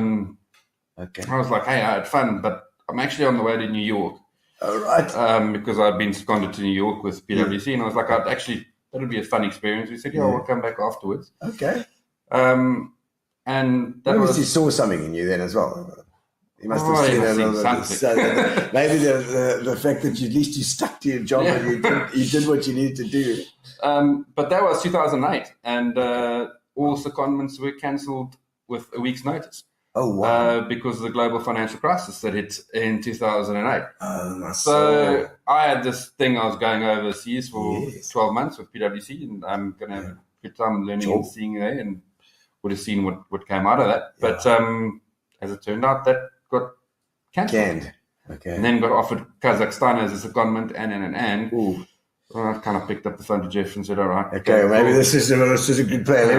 was like, hey, I had fun, but I'm actually on the way to New York. All right. Because I'd been seconded to New York with PwC. And I was like, that'll be a fun experience. We said, we'll come back afterwards. Okay. And that was... He saw something in you then as well. He must have seen something. Maybe the fact that at least you stuck to your job and you did what you needed to do. But that was 2008, and all secondments were cancelled with a week's notice. Oh, wow. Because of the global financial crisis that hit in 2008. So I had this thing I was going overseas for 12 months with PwC, and I'm going to have a good time learning and seeing there, and would have seen what came out of that. But as it turned out, that got cancelled. Okay. And then got offered Kazakhstan as a secondment and. Ooh. I kind of picked up the phone to Jeff and said, all right. Okay, maybe this is a good plan. I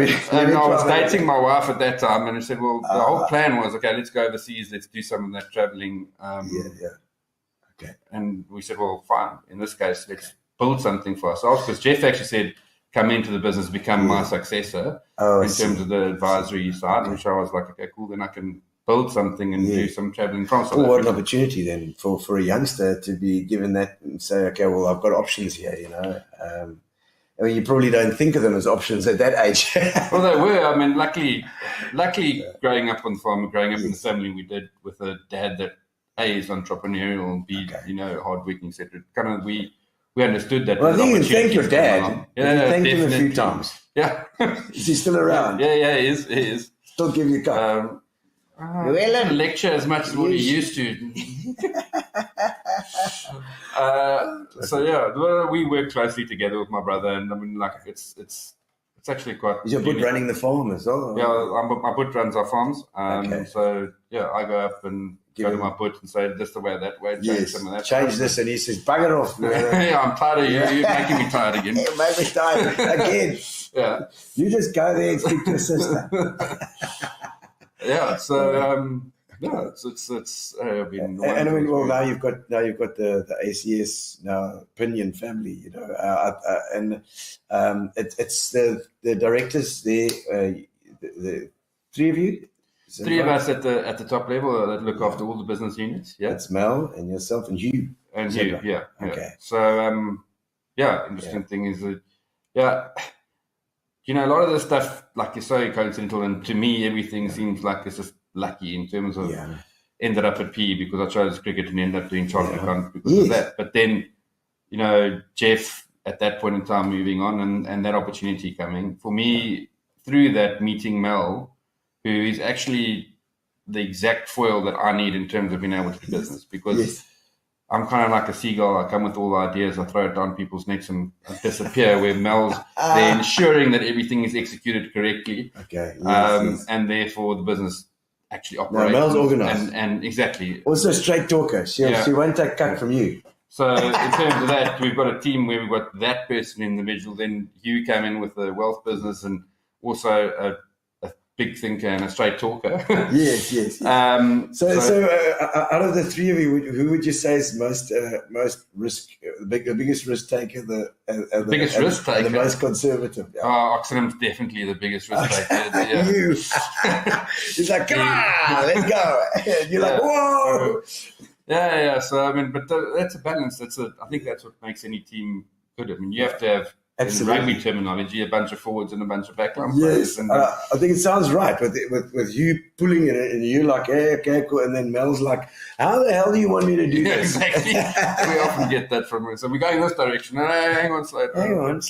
was dating my wife at that time, and I said, well, the whole plan was, okay, let's go overseas, let's do some of that traveling. Okay. And we said, well, fine. In this case, let's build something for ourselves, because Jeff actually said, come into the business, become my successor in terms of the advisory side, which I was like, okay, cool, then I can build something and do some traveling from South Africa. What an opportunity then for a youngster to be given that and say, okay, well, I've got options here, I mean, you probably don't think of them as options at that age. Well, they were. I mean, luckily, growing up on the farm, growing up in the family we did with a dad that A, is entrepreneurial and B, hardworking, etc. Kind of, we understood that. Well, I think you can thank your dad. Yeah, thank him a few times. Yeah. Is he still around? Yeah, he is. Still give you a cup. Llewellyn, lecture as much as what he used to. We work closely together with my brother, and I mean, like it's it's actually quite. Is your bud running the farm as well? Yeah, my bud runs our farms. Okay. So yeah, I go up and go to my bud and say this the way, that way, change some of that. Change this, and he says, "Bugger off." Yeah, I'm tired of you. You're making me tired again. You make me tired again. Yeah. You just go there and speak to your sister. Yeah. So yeah, it's been. And I mean, well, now you've got the ACS Pinion family, you know, and it's the directors there, the three of you. Three of us at the top level that look after all the business units. Yeah, it's Mel and yourself and you. And you, yeah. Okay. So interesting thing is that you know, a lot of the stuff, like you're so coincidental, and to me everything seems like it's just lucky in terms of ended up at PE because I chose cricket and ended up doing chartered account because of that. But then, you know, Jeff at that point in time moving on and that opportunity coming for me through that meeting Mel, who is actually the exact foil that I need in terms of being able to do business, because I'm kind of like a seagull. I come with all the ideas, I throw it down people's necks and disappear, where Mel's they're ensuring that everything is executed correctly. Okay. And therefore the business actually operates. No, Mel's organised. And exactly. Also a straight talker. She won't take cut from you. So in terms of that, we've got a team where we've got that person individual. Then Hugh came in with the wealth business and also a big thinker and a straight talker. Yes. So out of the three of you, who would you say is most risk, the biggest risk taker, the biggest risk taker, the most conservative? Yeah. Oxenham's definitely the biggest risk taker. Yeah. You, he's like, come on, let's go. And you're like, whoa. Yeah. So I mean, but that's a balance. I think that's what makes any team good. I mean, you have to have. In rugby terminology, a bunch of forwards and a bunch of backline players. And I think it sounds right with you pulling it and you like, hey, okay, cool. And then Mel's like, how the hell do you want me to do this? Exactly. We often get that from her. So we're going this direction. Hang on, slow down.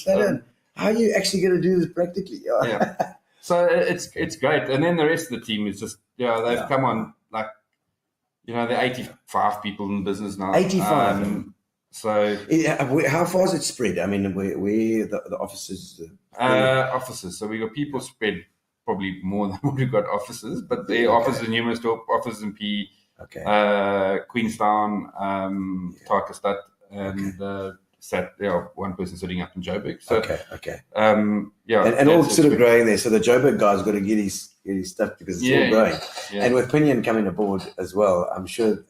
How are you actually going to do this practically? Yeah. So it's great. And then the rest of the team is just, they've come on, like, you know, there are 85 people in the business now. 85. So how far is it spread? I mean, where the offices? Offices. So we got people spread probably more than what we've got offices, but the offices, numerous offices in PE, Queenstown, Tarkastad, and one person sitting up in Joburg. So, and all sort of growing there. So the Joburg guy's got to get his stuff because it's all growing. Yeah. And with Pinion coming aboard as well, I'm sure.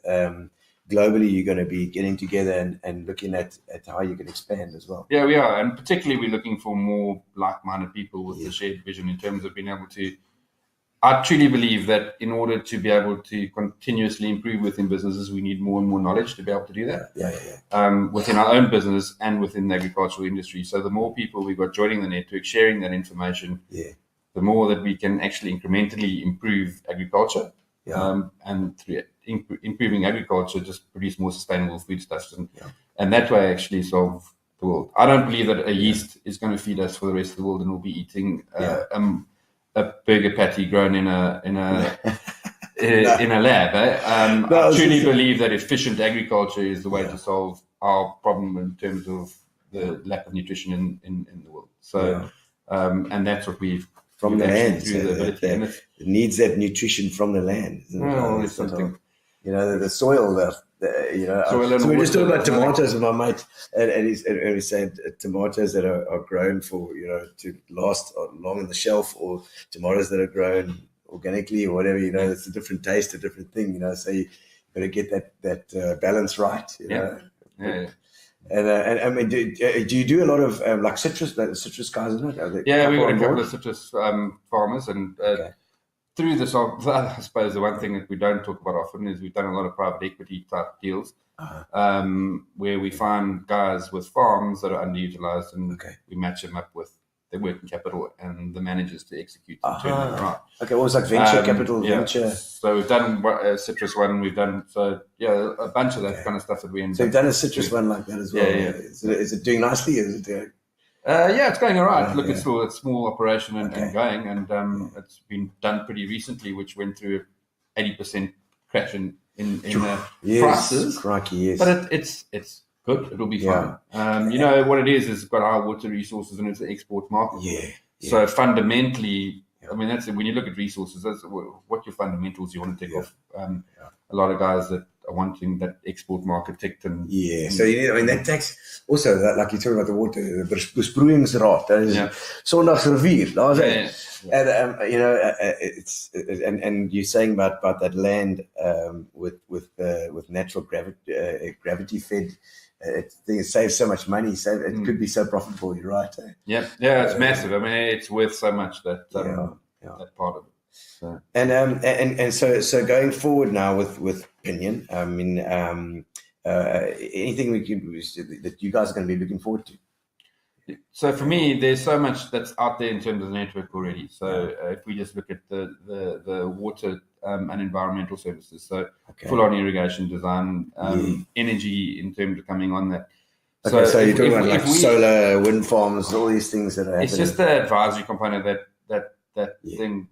Globally, you're going to be getting together and looking at how you can expand as well. Yeah, we are. And particularly we're looking for more like-minded people with the shared vision in terms of being able to... I truly believe that in order to be able to continuously improve within businesses, we need more and more knowledge to be able to do that. Within our own business and within the agricultural industry. So the more people we've got joining the network, sharing that information, the more that we can actually incrementally improve agriculture. And through improving agriculture, just produce more sustainable foodstuffs, and that way actually solve the world. I don't believe that a yeast is going to feed us for the rest of the world, and we'll be eating a burger patty grown in a in a lab. I truly believe that efficient agriculture is the way to solve our problem in terms of the lack of nutrition in the world. So, and that's what we've. From the land, it needs that nutrition from the land. Isn't it? Something, you know, the soil. So we're just talking about tomatoes with my mate, and he said tomatoes that are grown for to last long on the shelf, or tomatoes that are grown organically or whatever. It's a different taste, a different thing. So you got to get that balance right. Yeah. And I mean, do you do a lot of like citrus guys, isn't it? Yeah, we've got a couple of citrus farmers, and through this, I suppose the one thing that we don't talk about often is we've done a lot of private equity type deals, where we find guys with farms that are underutilized, and we match them up with their working capital and the managers to execute and turn them around. Okay, well, it's like venture capital, venture. So we've done a citrus one. We've done a bunch of that kind of stuff that we. So you've done a citrus one like that as well. Yeah. Is it doing nicely? Is it? It's going all right. Look, it's still a small operation and going, and it's been done pretty recently, which went through 80% crash in prices. Crikey, yes. But it's good. It'll be fine. You know what it is? It's got our water resources and it's an export market. Yeah. So fundamentally, I mean, that's when you look at resources, that's what your fundamentals you want to take off. A lot of guys that are wanting that export market ticked and so you need, I mean, that takes also that, like you're talking about the water, the besproeiingsraad, that is Sondagsrivier, and you know, it's and you're saying about that land with natural gravity fed. It saves so much money. It could be so profitable. You're right. Yeah, it's massive. I mean, it's worth so much that that part of it. So. And so going forward now with Pinion, I mean, anything that you guys are going to be looking forward to? So for me, there's so much that's out there in terms of the network already. So if we just look at the water and environmental services, so full-on irrigation design, energy in terms of coming on that. Okay, so you're talking about like solar, wind farms, all these things that are happening. It's just the advisory component that thing,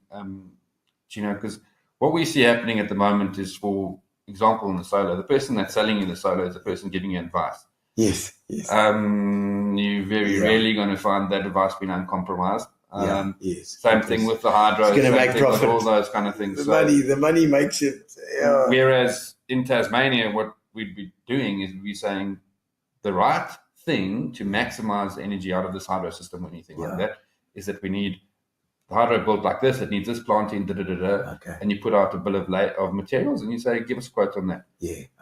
Gino, because what we see happening at the moment is, for example, in the solar, the person that's selling you the solar is the person giving you advice. Yes. You're very rarely going to find that advice being uncompromised. Same thing with the hydro. It's going to make profit. All those kind of things. The money makes it. Yeah. Whereas in Tasmania, what we'd be doing is we'd be saying the right thing to maximize the energy out of this hydro system or anything like that is that we need the hydro built like this. It needs this planting, and you put out a bill of materials, and you say, give us a quote on that.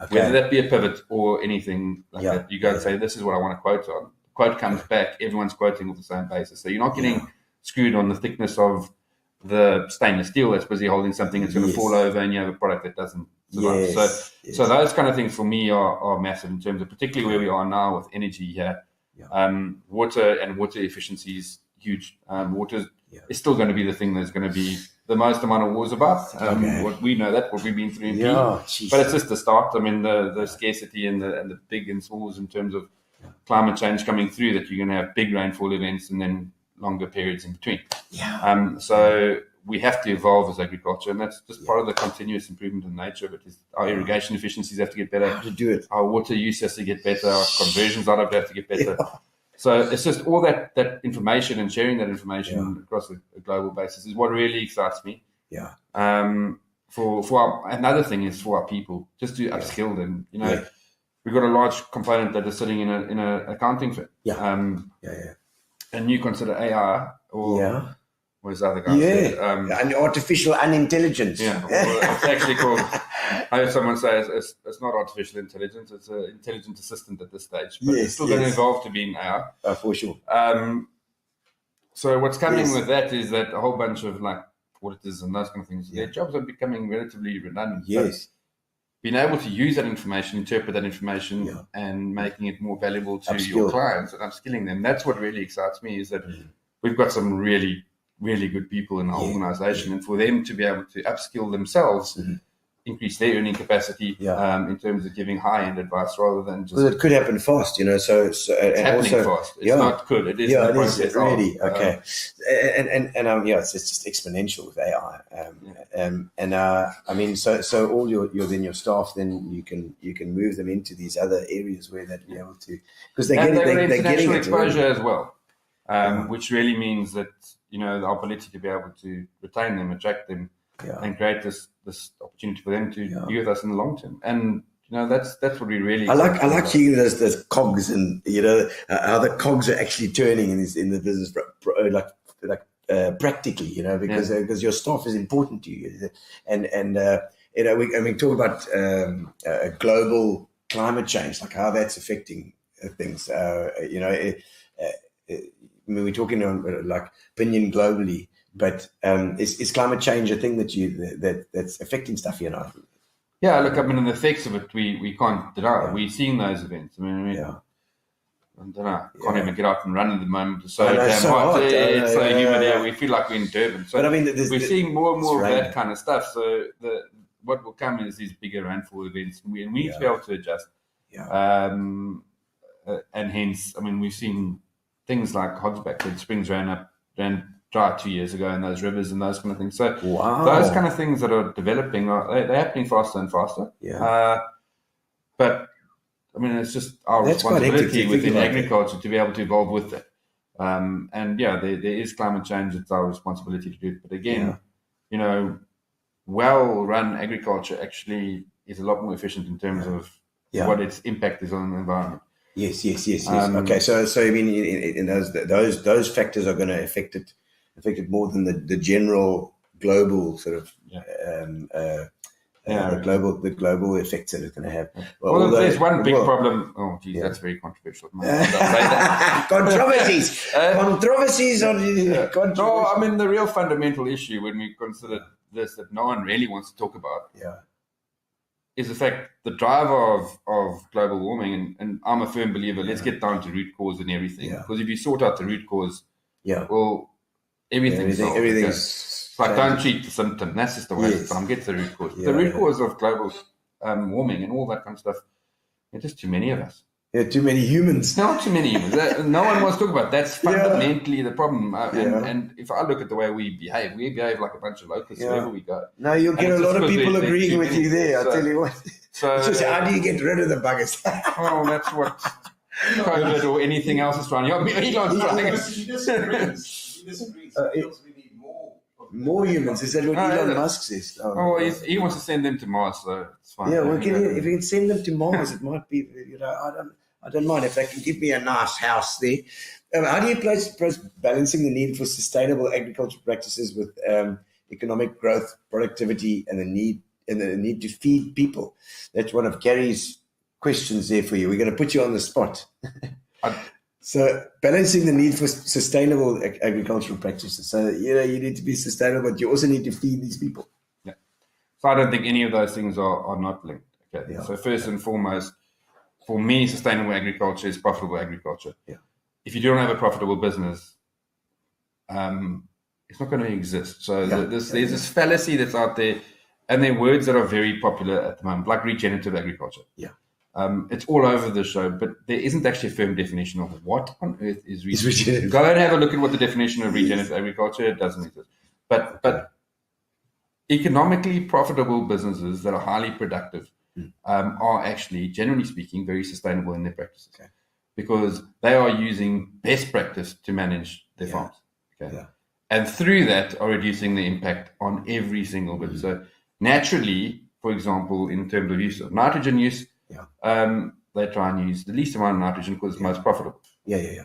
Whether that be a pivot or anything like that, you go and say, this is what I want to quote on. The quote comes back, everyone's quoting off the same basis. So you're not getting screwed on the thickness of the stainless steel that's busy holding something that's going to fall over, and you have a product that doesn't survive. So those kind of things for me are massive in terms of particularly where we are now with energy here. Water and water efficiency is huge. Water is still going to be the thing that's going to be the most amount of wars about. What we know that, what we've been through in but it's just the start. I mean, the scarcity and the big and smalls in terms of climate change coming through, that you're going to have big rainfall events and then longer periods in between. So we have to evolve as agriculture, and that's just part of the continuous improvement in nature of it. Is our irrigation efficiencies have to get better. How to do it. Our water use has to get better. Our conversions out of it have to get better. So it's just all that information and sharing that information across a global basis is what really excites me. Another thing is for our people, just to upskill them. You know, we've got a large component that is sitting in a accounting firm. And you consider AI or what is the other guy? And artificial unintelligence. It's actually called. I heard someone say it's not artificial intelligence; it's an intelligent assistant at this stage. But it's still going to evolve to being AI. For sure. So what's coming with that is that a whole bunch of like auditors and those kind of things, their jobs are becoming relatively redundant. Being able to use that information, interpret that information, and making it more valuable to your clients and upskilling them. That's what really excites me, is that we've got some really, really good people in our organization, and for them to be able to upskill themselves, increase their earning capacity in terms of giving high-end advice rather than just... Well, it could happen fast, you know, so it's happening fast. It's not good. It is it is really. It's just exponential with AI. I mean, so all your staff, then you can move them into these other areas where they'd be able to, because they're getting exposure as well, which really means that, you know, the ability to be able to retain them, attract them, and create this opportunity for them to be with us in the long term. And you know, that's what we really. I like seeing those cogs, and you know how the cogs are actually turning in the business, practically. You know, because your staff is important to you, and you know, we talk about global climate change, like how that's affecting things. You know, I mean, we're talking on like Pinion globally. But is climate change a thing that's affecting stuff, you know? Yeah, look, I mean, the effects of it, we can't deny. We're seeing those events. I mean, I don't know. I can't even get out and run at the moment. It's so damn hot. It's so humid here. We feel like we're in Durban. So but I mean, we're seeing more and more of that kind of stuff. So what will come is these bigger rainfall events, and we need to be able to adjust. And hence, I mean, we've seen things like Hogsback, when springs ran dry 2 years ago, in those rivers and those kind of things. So those kind of things that are developing, they're happening faster and faster. But I mean, it's just our responsibility within agriculture to be able to evolve with that. And there is climate change. It's our responsibility to do it. But again, well-run agriculture actually is a lot more efficient in terms of what its impact is on the environment. Yes. Okay, so I mean, in those factors are going to affect it more than the general global sort of the global effects that it's going to have. Well, there's one big problem. Oh, geez, that's very controversial. Controversies. Controversies on. No, I mean the real fundamental issue when we consider this that no one really wants to talk about. Is the fact the driver of global warming, and I'm a firm believer, let's get down to root cause and everything. Because if you sort out the root cause, well, everything's like don't treat the symptom. That's just the way it's done. Get the root cause. The root cause of global warming and all that kind of stuff, there's just too many of us. Too many humans. Not too many humans. No one wants to talk about. That's fundamentally the problem. And if I look at the way we behave like a bunch of locusts wherever we go. No, you'll get a lot of people agreeing with you there. I'll tell you what. So, it's just, how do you get rid of the buggers? Oh, that's what COVID or anything else is trying. He disagrees. He feels we need more humans. Is that what Elon Musk says? He wants to send them to Mars, so it's fine. Yeah, well, if you can send them to Mars, it might be. I don't mind if they can give me a nice house there. How do you place balancing the need for sustainable agricultural practices with economic growth, productivity, and the need to feed people? That's one of Gary's questions there for you. We're going to put you on the spot. So balancing the need for sustainable agricultural practices. So, you need to be sustainable, but you also need to feed these people. Yeah. So I don't think any of those things are not linked. Okay. Yeah. So first and foremost, for me, sustainable agriculture is profitable agriculture. Yeah. If you don't have a profitable business, it's not going to exist. So there's this fallacy that's out there, and there are words that are very popular at the moment, like regenerative agriculture. Yeah. It's all over the show, but there isn't actually a firm definition of what on earth is regenerative. Go and have a look at what the definition of regenerative agriculture is. It doesn't exist. But economically profitable businesses that are highly productive are actually, generally speaking, very sustainable in their practices. Okay. Because they are using best practice to manage their farms. Okay. Yeah. And through that are reducing the impact on every single bit. So naturally, for example, in terms of use of nitrogen use, they try and use the least amount of nitrogen because it's most profitable.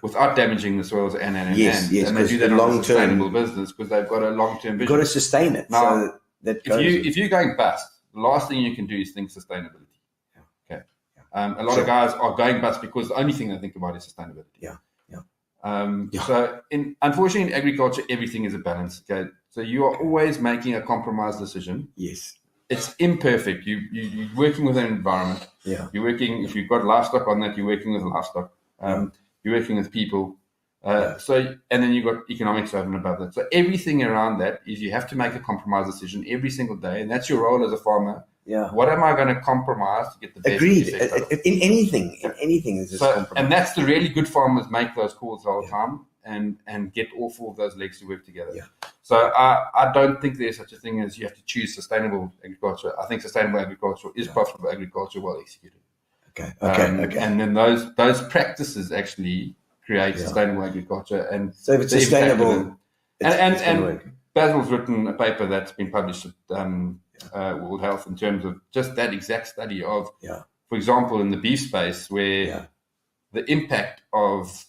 Without damaging the soils and they do that on a sustainable business because they've got a long-term vision. You've got to sustain it. Now, if you're going bust, the last thing you can do is think sustainability. Okay. A lot of guys are going bust because the only thing they think about is sustainability. So, unfortunately, in agriculture, everything is a balance. Okay, so you are always making a compromise decision. Yes, it's imperfect. You're working with an environment. Yeah, you're working. If you've got livestock on that, you're working with livestock. You're working with people. So, and then you've got economics over and above that. So everything around that is you have to make a compromise decision every single day, and that's your role as a farmer. Yeah. What am I going to compromise to get the best? Agreed. In anything, is this compromise. And that's the really good farmers make those calls all the time and get all four of those legs to work together. Yeah. So I don't think there's such a thing as you have to choose sustainable agriculture. I think sustainable agriculture is profitable agriculture well executed. Okay. And then those practices actually create sustainable agriculture. And so if it's sustainable, and Basil's written a paper that's been published at World Health in terms of just that exact study of, for example, in the beef space where the impact of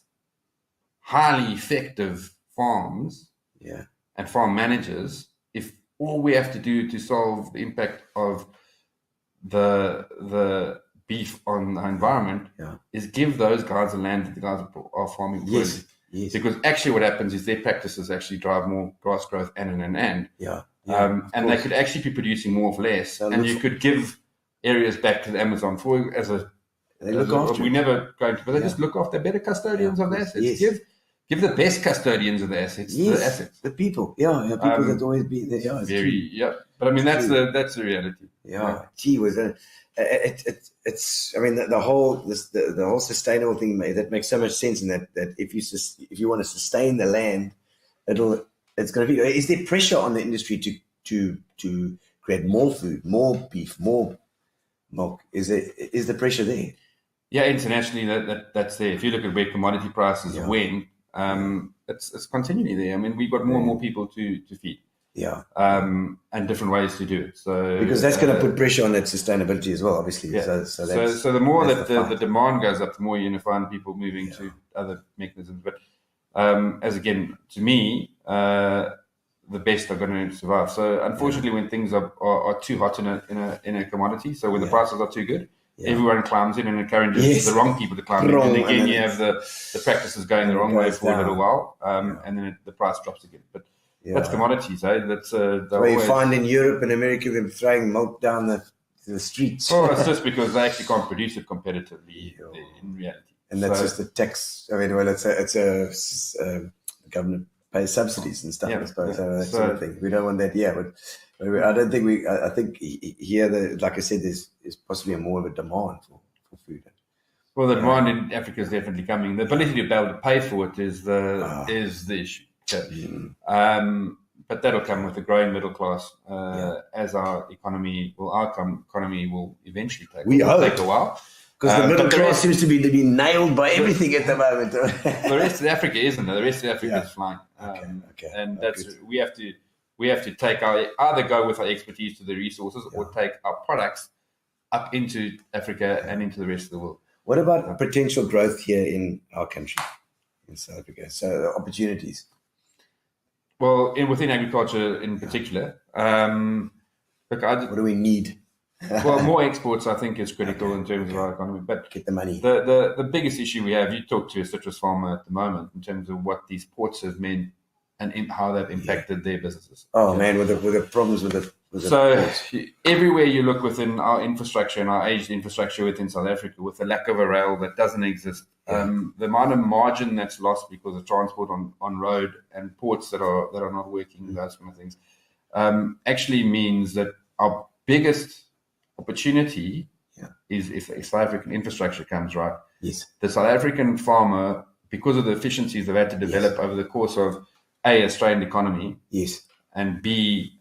highly effective farms and farm managers, if all we have to do to solve the impact of the beef on the environment is give those guys the land that the guys are farming. Yes. Because actually what happens is their practices actually drive more grass growth and. And they could actually be producing more of less. And you could give areas back to the Amazon we never go into, but they just look after better custodians of the assets. Yes. Give the best custodians of the assets to the assets. The people. People that always be there. But I mean that's the reality. Gee whiz. It's I mean the whole sustainable thing that makes so much sense in that if you want to sustain the land, it's going to be. Is there pressure on the industry to create more food, more beef, more milk? Is the pressure there? Yeah, internationally that's there. If you look at where commodity prices went, it's continually there. I mean, we've got more and more people to feed. Yeah. And different ways to do it. So because that's going to put pressure on that sustainability as well, obviously. Yeah. So the more that the demand goes up, the more you're going to find people moving to other mechanisms. But to me, the best are going to survive. So unfortunately, when things are too hot in a commodity, so when the prices are too good, everyone climbs in and encourages the wrong people to climb in. And again, you have the practices going the wrong way for a little while, and then the price drops again. But that's commodities, eh? That's where you find in Europe and America them throwing milk down the streets. Oh, it's just because they actually can't produce it competitively in reality. And that's just the tax. I mean, well, it's a government pays subsidies and stuff. I suppose that sort of thing. We don't want that. But I don't think I think here, like I said, there's possibly more of a demand for food. Well, the demand in Africa is definitely coming. The ability to be able to pay for it is the issue. But that'll come with the growing middle class as our economy will eventually take a while. Because the middle class seems to be nailed by everything at the moment. The rest of Africa isn't. The rest of Africa is flying. And that's we have to take either go with our expertise to the resources or take our products up into Africa and into the rest of the world. What about potential growth here in our country, in South Africa? So opportunities. Well, within agriculture in particular, what do we need? Well, more exports, I think, is critical in terms of our economy. But get the money. The biggest issue we have, you talk to a citrus farmer at the moment in terms of what these ports have meant and how they've impacted their businesses. Oh man, with the problems with the ports. Everywhere you look within our infrastructure and our aged infrastructure within South Africa, with the lack of a rail that doesn't exist, the amount of margin that's lost because of transport on road and ports that are not working, those kind of things, actually means that our biggest opportunity is if South African infrastructure comes right. Yes. The South African farmer, because of the efficiencies they've had to develop over the course of A, strained economy, and B,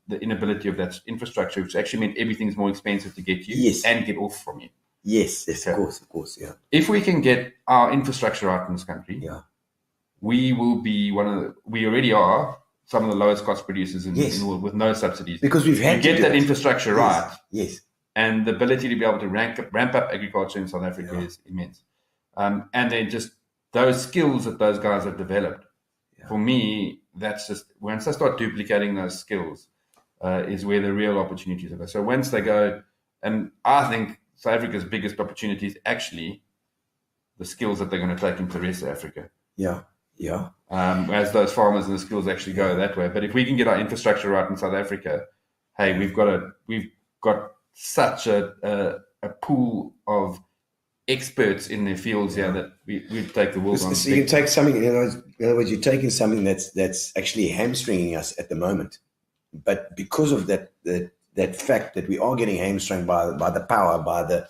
the inability of that infrastructure, which actually meant everything's more expensive to get you and get off from you. Yes, of course, yeah. If we can get our infrastructure right in this country, we will be we already are some of the lowest cost producers in the world with no subsidies. Because we've had to get that infrastructure right. Yes. And the ability to be able to ramp up agriculture in South Africa is immense. And then just those skills that those guys have developed, for me, that's just, once I start duplicating those skills, is where the real opportunities are. So once they go, and I think South Africa's biggest opportunity is actually the skills that they're going to take into the rest of Africa. As those farmers and the skills actually go that way. But if we can get our infrastructure right in South Africa, hey, we've got such a pool of experts in their fields here that we take the world on. So you can take something, in other words, you're taking something that's actually hamstringing us at the moment. But because of that fact that we are getting hamstrung by the power, by the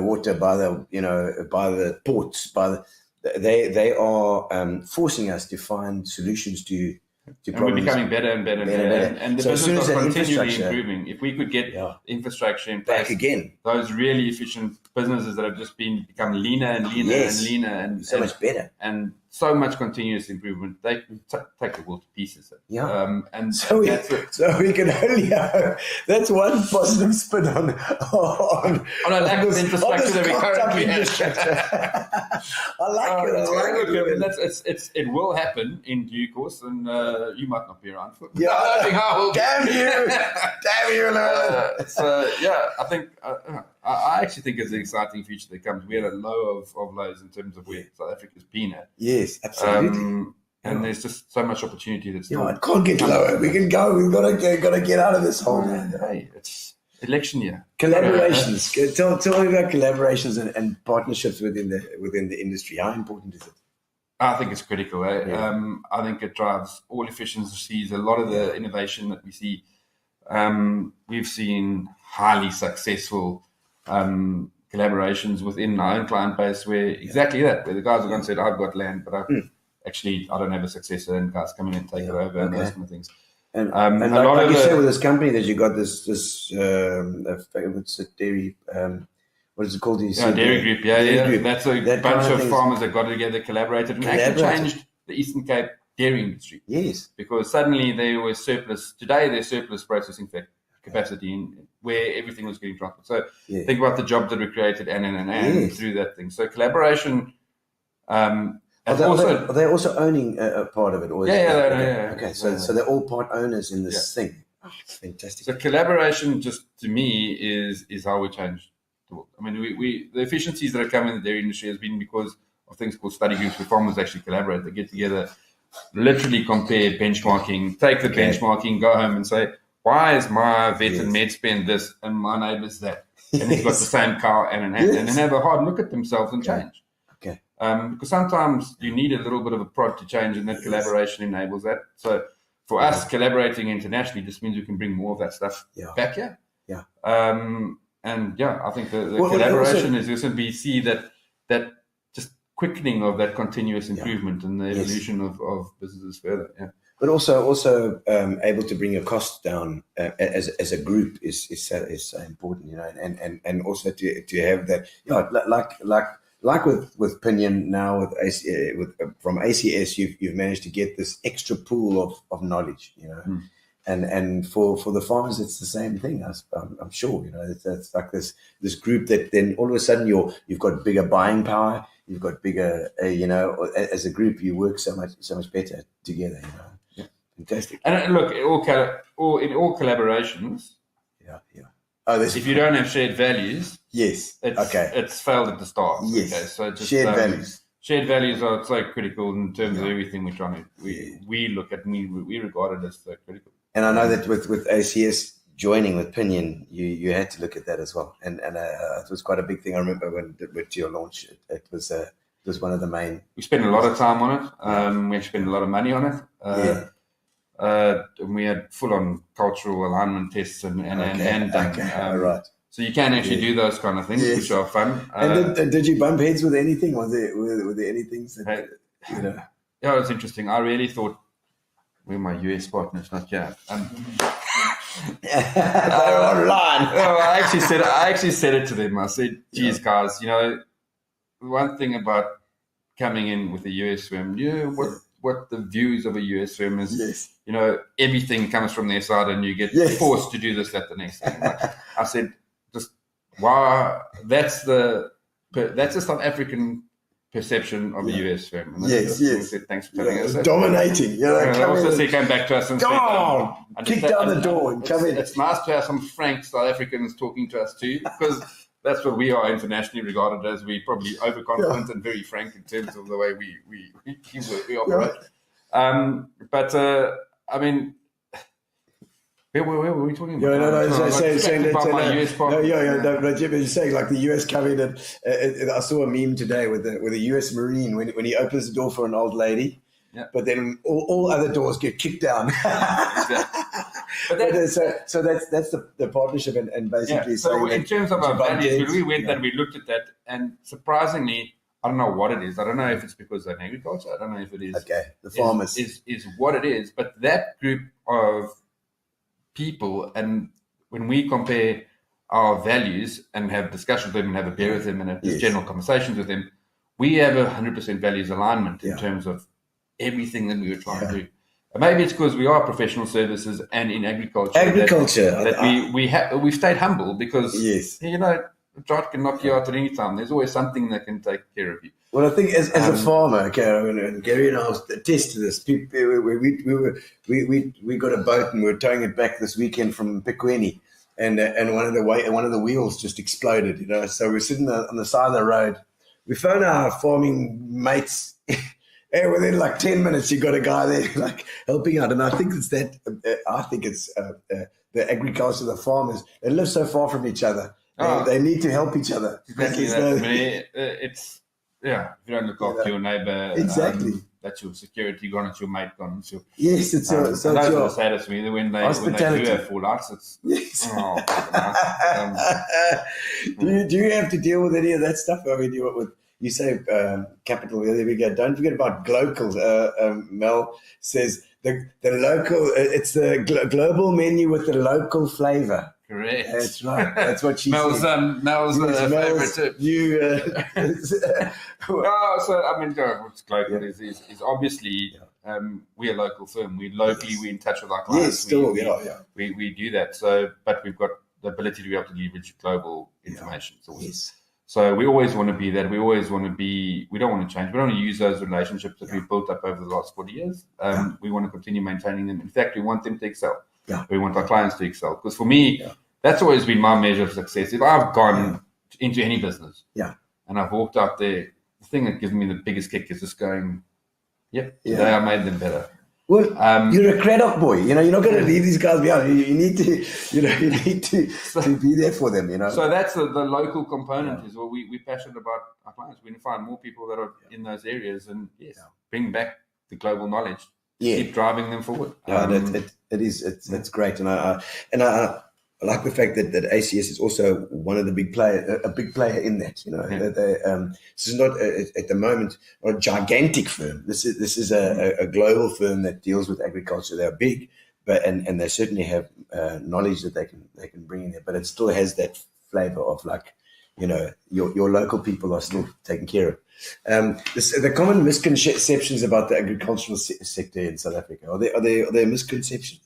water, by the ports, they are forcing us to find solutions to and problems. we're becoming better and better and better. And the business is continually improving. If we could get infrastructure in place, back again, those really efficient businesses that have just become leaner and leaner and leaner and so much better, and so much continuous improvement, they take the world to pieces. And so we can only that's one positive spin on a lack of infrastructure that we currently have. I like it. It will happen in due course, and you might not be around for it. Damn you, Llewellyn. I think I actually think it's an exciting future that comes. We had a low of lows in terms of where South Africa's been at. Yes, absolutely. And there's just so much opportunity that's it can't get lower. We can go. We've got to get out of this hole. Hey, it's election year. Collaborations. Tell me about collaborations and partnerships within the industry. How important is it? I think it's critical. I think it drives all efficiencies. A lot of the innovation that we see, we've seen highly successful collaborations within our own client base where exactly that, where the guys have gone and said, I've got land, but I don't have a successor, and guys come in and take it over and those kind of things. And like you said with this company that you got this dairy what is it called? Dairy Group. Dairy Group. That's a That bunch kind of of things. farmers that got together, collaborated, and actually changed the Eastern Cape dairy industry. Yes. Because suddenly there was surplus. Today there's surplus processing capacity where everything was getting transferred. So think about the jobs that were created and through that thing. So collaboration. Are they also owning a part of it? Or Okay, so they're all part owners in this thing. Oh, it's fantastic. So collaboration, just to me, is how we change the world. I mean, we the efficiencies that are coming in the dairy industry has been because of things called study groups where farmers actually collaborate. They get together, literally compare benchmarking, take the benchmarking, go home and say, why is my vet and med spend this and my neighbour's that? And he's got the same cow and then have a hard look at themselves and change. Okay. Because sometimes you need a little bit of a prod to change, and that collaboration enables that. So for us, collaborating internationally just means we can bring more of that stuff back here. Yeah. I think the collaboration is going to see that just quickening of that continuous improvement and the evolution of businesses further. Yeah. But also able to bring your costs down as a group is so important, you know, and also to have that, like with Pinion now from ACS, you've managed to get this extra pool of knowledge, you know, and for the farmers it's the same thing. I'm sure, you know, it's like this group that then all of a sudden you've got bigger buying power, you've got bigger, as a group you work so much better together, you know. Fantastic. And look, in all collaborations, if you don't have shared values, it's failed at the start. Yes. Okay, so just shared values. Shared values are so critical in terms of everything we're trying to we look at. We regard it as so critical. And I know that with ACS joining with Pinion, you had to look at that as well. And it was quite a big thing. I remember when it went to your launch, it was one of the main. We spent a lot of time on it. We spent a lot of money on it. And we had full-on cultural alignment tests and right. So you can actually do those kind of things, which are fun. And did you bump heads with anything? Were there any things that you know? Yeah, it was interesting. I really thought we're my US partners, not here. They're online. Well, I actually said it to them. I said, "Geez, guys, you know, one thing about coming in with a US firm, what the views of a US firm is, you know, everything comes from their side and you get forced to do this, that, the next thing." I said, just, wow, that's the South African perception of a US firm. And said, thanks for telling us that. Dominating. They came back to us and said, kick down the door and come in. It's nice to have some frank South Africans talking to us too, because that's what we are internationally regarded as. We're probably overconfident and very frank in terms of the way we operate. I mean, where were we talking about? Jim is saying like the US coming and I saw a meme today with a US Marine when he opens the door for an old lady, but then all other doors get kicked down. But that's the partnership and basically. So in terms of our values, we went and we looked at that, and surprisingly, I don't know what it is. I don't know if it's because of agriculture. I don't know if it is. Okay, the farmers is what it is. But that group of people, and when we compare our values and have discussions with them and have a beer with them and have general conversations with them, we have 100% values alignment in terms of everything that we were trying to do. Maybe it's because we are professional services and in agriculture. That we've stayed humble because you know, a drought can knock you out at any time. There's always something that can take care of you. Well, I think as a farmer, and Gary and I was attest to this. We got a boat and we were towing it back this weekend from Pikwini, and one of the wheels just exploded. You know, so we're sitting on the side of the road. We phoned our farming mates. And within like 10 minutes, you got a guy there like helping out. And I think it's that. I think it's the agriculture, the farmers. They live so far from each other. They need to help each other. Exactly. If you don't look after your neighbour, that's your security gone. It's your mate gone. It's your, it's those are the saddest me when they do have fallouts. It's do you have to deal with any of that stuff? I mean, you say capital. There we go. Don't forget about glocals. Mel says the local. It's the global menu with the local flavour. Correct. That's right. That's what she Mel's said. Mel's Yes, favorite tip. You, No, so I mean, what's global is obviously we're a local firm. We locally we're in touch with our clients. yes, still, We do that. So, but we've got the ability to be able to leverage global information. Yes. So we always want to be that. We always want to be. We don't want to change. We don't want to use those relationships that we've built up over the last 40 years. We want to continue maintaining them. In fact, we want them to excel. Yeah. We want our clients to excel. Because for me, that's always been my measure of success. If I've gone into any business, and I've walked out there, the thing that gives me the biggest kick is just going, today I made them better. Well, you're a Cradock boy. You're not going to leave these guys behind. You need to be there for them. So that's the local component. Is what we're passionate about our clients. We need to find more people that are in those areas and bring back the global knowledge. Keep driving them forward. That's great, and I like the fact that ACS is also one of the a big player in that. This is not at the moment not a gigantic firm. This is a global firm that deals with agriculture. They're big, but and they certainly have knowledge that they can bring in there. But it still has that flavor of your local people are still taken care of. The common misconceptions about the agricultural sector in South Africa are there misconceptions?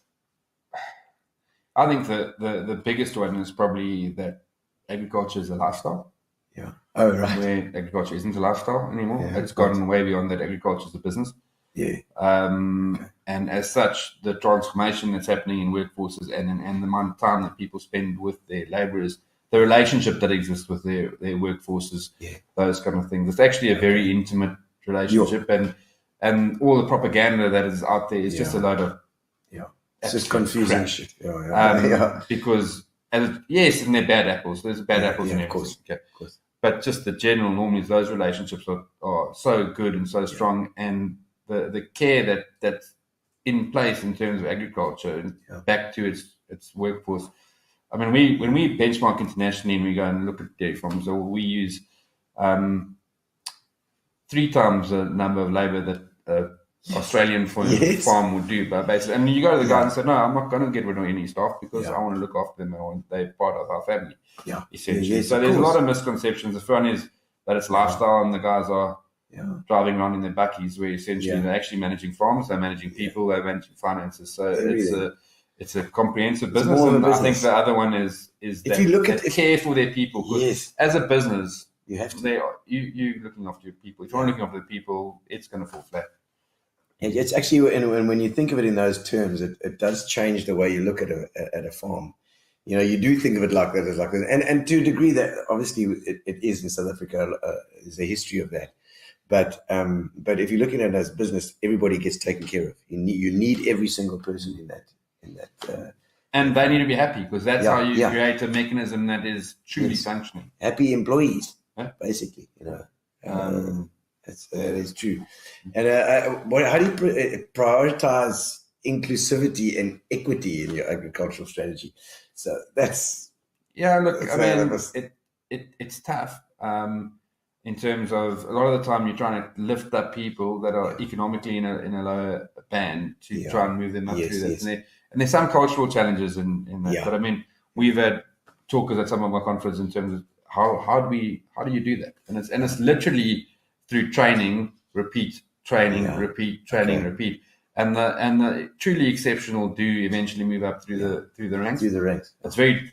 I think the biggest one is probably that agriculture is a lifestyle. Yeah. Oh, right. Where agriculture isn't a lifestyle anymore. It's gone way beyond that. Agriculture is a business. Yeah. And as such, the transformation that's happening in workforces and the amount of time that people spend with their labourers, the relationship that exists with their workforces, those kind of things. It's actually a very intimate relationship, and all the propaganda that is out there is just a load of it's just confusing shit. Because and they're bad apples. There's bad apples in everything. Of course. But just the general norm is those relationships are so good and so strong, and the care that's in place in terms of agriculture and back to its workforce. I mean, when we benchmark internationally and we go and look at dairy farms, so we use 3 times the number of labour that Australian farm would do. But basically, I mean, you go to the guy and say, no, I'm not going to get rid of any staff because I want to look after them. They're part of our family, essentially. So there's a lot of misconceptions. The first one is that it's lifestyle and the guys are driving around in their buckies, where essentially they're actually managing farms, they're managing people, they're managing finances. So it's a comprehensive business. And I think the other one is that you look at care for their people. As a business, you have to. You're looking after your people. If you're not looking after the people, it's going to fall flat. It's actually, and when you think of it in those terms, it does change the way you look at a farm. You do think of it like that, and to a degree that obviously it is in South Africa. There's a history of that, but if you're looking at it as business, everybody gets taken care of. You need every single person in that. And they need to be happy, because that's how you create a mechanism that is truly functioning. Happy employees, basically. That is true. And how do you prioritize inclusivity and equity in your agricultural strategy? So that's it's tough in terms of a lot of the time you're trying to lift up people that are economically in a lower band to try and move them up through that. And there's some cultural challenges in that. But I mean, we've had talkers at some of our conferences in terms of how do you do that? And it's literally through training, repeat, training, repeat, training, repeat. And the truly exceptional do eventually move up through the ranks. Through the ranks. It's very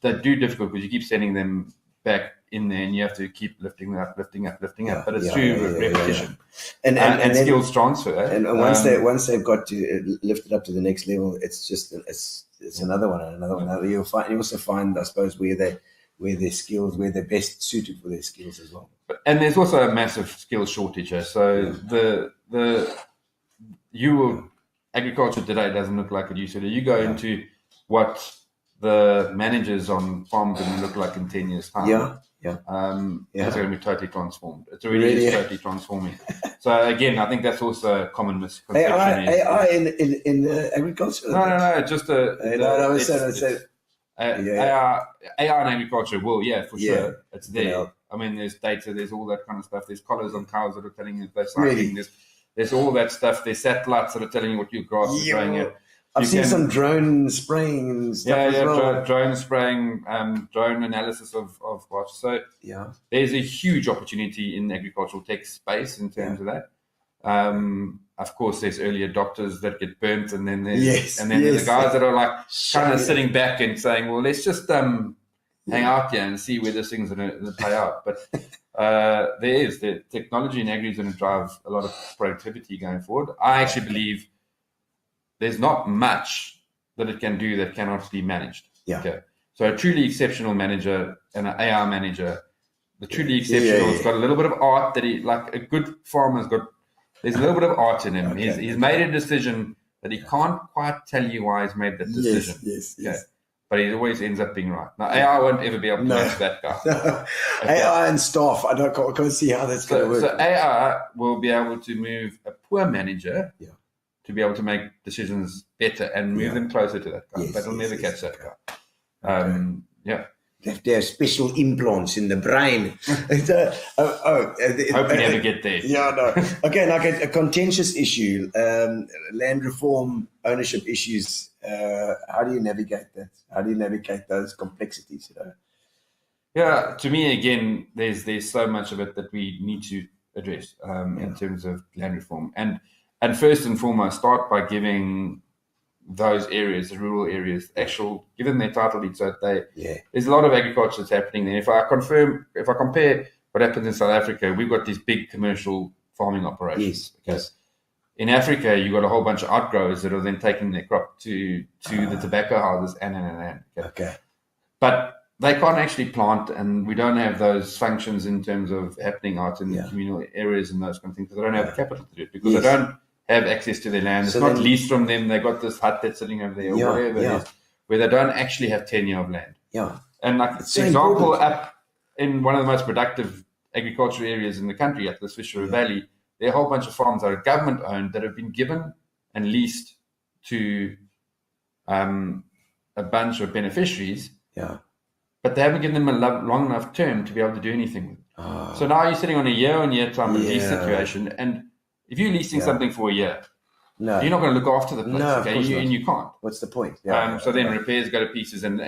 they do difficult because you keep sending them back in there, and you have to keep lifting up. But it's through repetition and skills transfer. And once they've got to lift it up to the next level, it's just it's another one and another one. You also find, I suppose, where their skills, where they're best suited for their skills as well. And there's also a massive skills shortage here. So agriculture today doesn't look like it used to. You go into what the managers on farms are going to look like in 10 years' time. It's going to be totally transformed. It's already totally transforming. So again, I think that's also a common misconception. AI in agriculture? No. Just AI in agriculture will, for sure. It's there. I mean, there's data, there's all that kind of stuff. There's collars on cows that are telling you they're cycling. There's all that stuff. There's satellites that are telling you what your grass is growing at. I've seen some drone spraying and stuff as well. Drone spraying, drone analysis of crops. So there's a huge opportunity in the agricultural tech space in terms of that. Of course, there's early adopters that get burnt, and then there's the guys that are like kind of sitting back and saying, "Well, let's just hang out here and see where this thing's going to play out." But the technology in agri is going to drive a lot of productivity going forward. I actually believe there's not much that it can do that cannot be managed. Okay. So a truly exceptional manager and an AI manager, the truly exceptional has got a little bit of art that like a good farmer's got. There's a little bit of art in him. He's made a decision that he can't quite tell you why he's made that decision. Yes. But he always ends up being right. Now, AI won't ever be able to match that guy. AI and staff, I can't see how that's going to work. So AI will be able to move a poor manager to be able to make decisions better and move them closer to that guy. But it'll never catch that guy. They have to have special implants in the brain. Hope we never get there. Okay, like a contentious issue, land reform, ownership issues. How do you navigate that? How do you navigate those complexities? Yeah, to me, again, there's so much of it that we need to address in terms of land reform. And first and foremost, start by giving those areas, the rural areas, give them their title deed so that there's a lot of agriculture that's happening there. If I compare what happens in South Africa, we've got these big commercial farming operations. Yes. In Africa, you've got a whole bunch of outgrowers that are then taking their crop to the tobacco houses and. Okay. But they can't actually plant, and we don't have those functions in terms of happening out in the communal areas and those kind of things, because they don't have the capital to do it, because they don't have access to their land. It's not leased from them. They got this hut that's sitting over there, or whatever it is, where they don't actually have tenure of land. And like it's the example up in one of the most productive agricultural areas in the country, at this Fish River Valley, there are a whole bunch of farms that are government owned that have been given and leased to a bunch of beneficiaries. But they haven't given them a long enough term to be able to do anything with it. So now you're sitting on a year-on-year time of lease situation, and if you're leasing something for a year, you're not going to look after the place, and you can't. What's the point? So then repairs go to pieces and.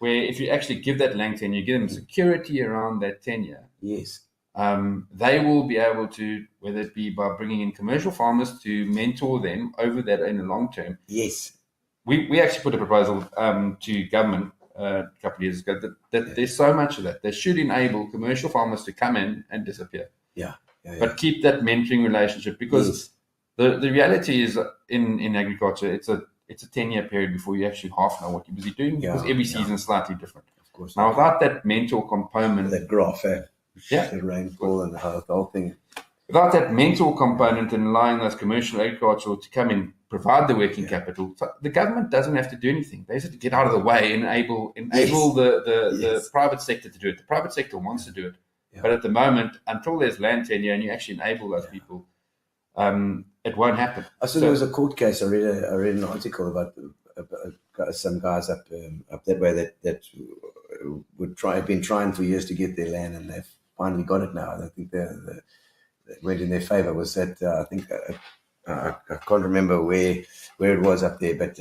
Where if you actually give that land tenure, you give them security around that tenure. They will be able to, whether it be by bringing in commercial farmers to mentor them over that in the long term. We actually put a proposal to government a couple of years ago that there's so much of that. They should enable commercial farmers to come in and disappear. But keep that mentoring relationship, because the reality is in agriculture, it's a 10-year period before you actually half know what you're busy doing, because every season is slightly different. Of course. Now, without that mentor component, that graph, the rainfall and the whole thing. Without that mentor component and allowing those commercial agriculture to come in, provide the working capital, so the government doesn't have to do anything. They just have to get out of the way and enable the private sector to do it. The private sector wants to do it. But at the moment, until there's land tenure and you actually enable those people, it won't happen. I saw there was a court case. I read an article about some guys up that way that have been trying for years to get their land, and they've finally got it now. And I think that went in their favour. Was that I think I can't remember where it was up there, but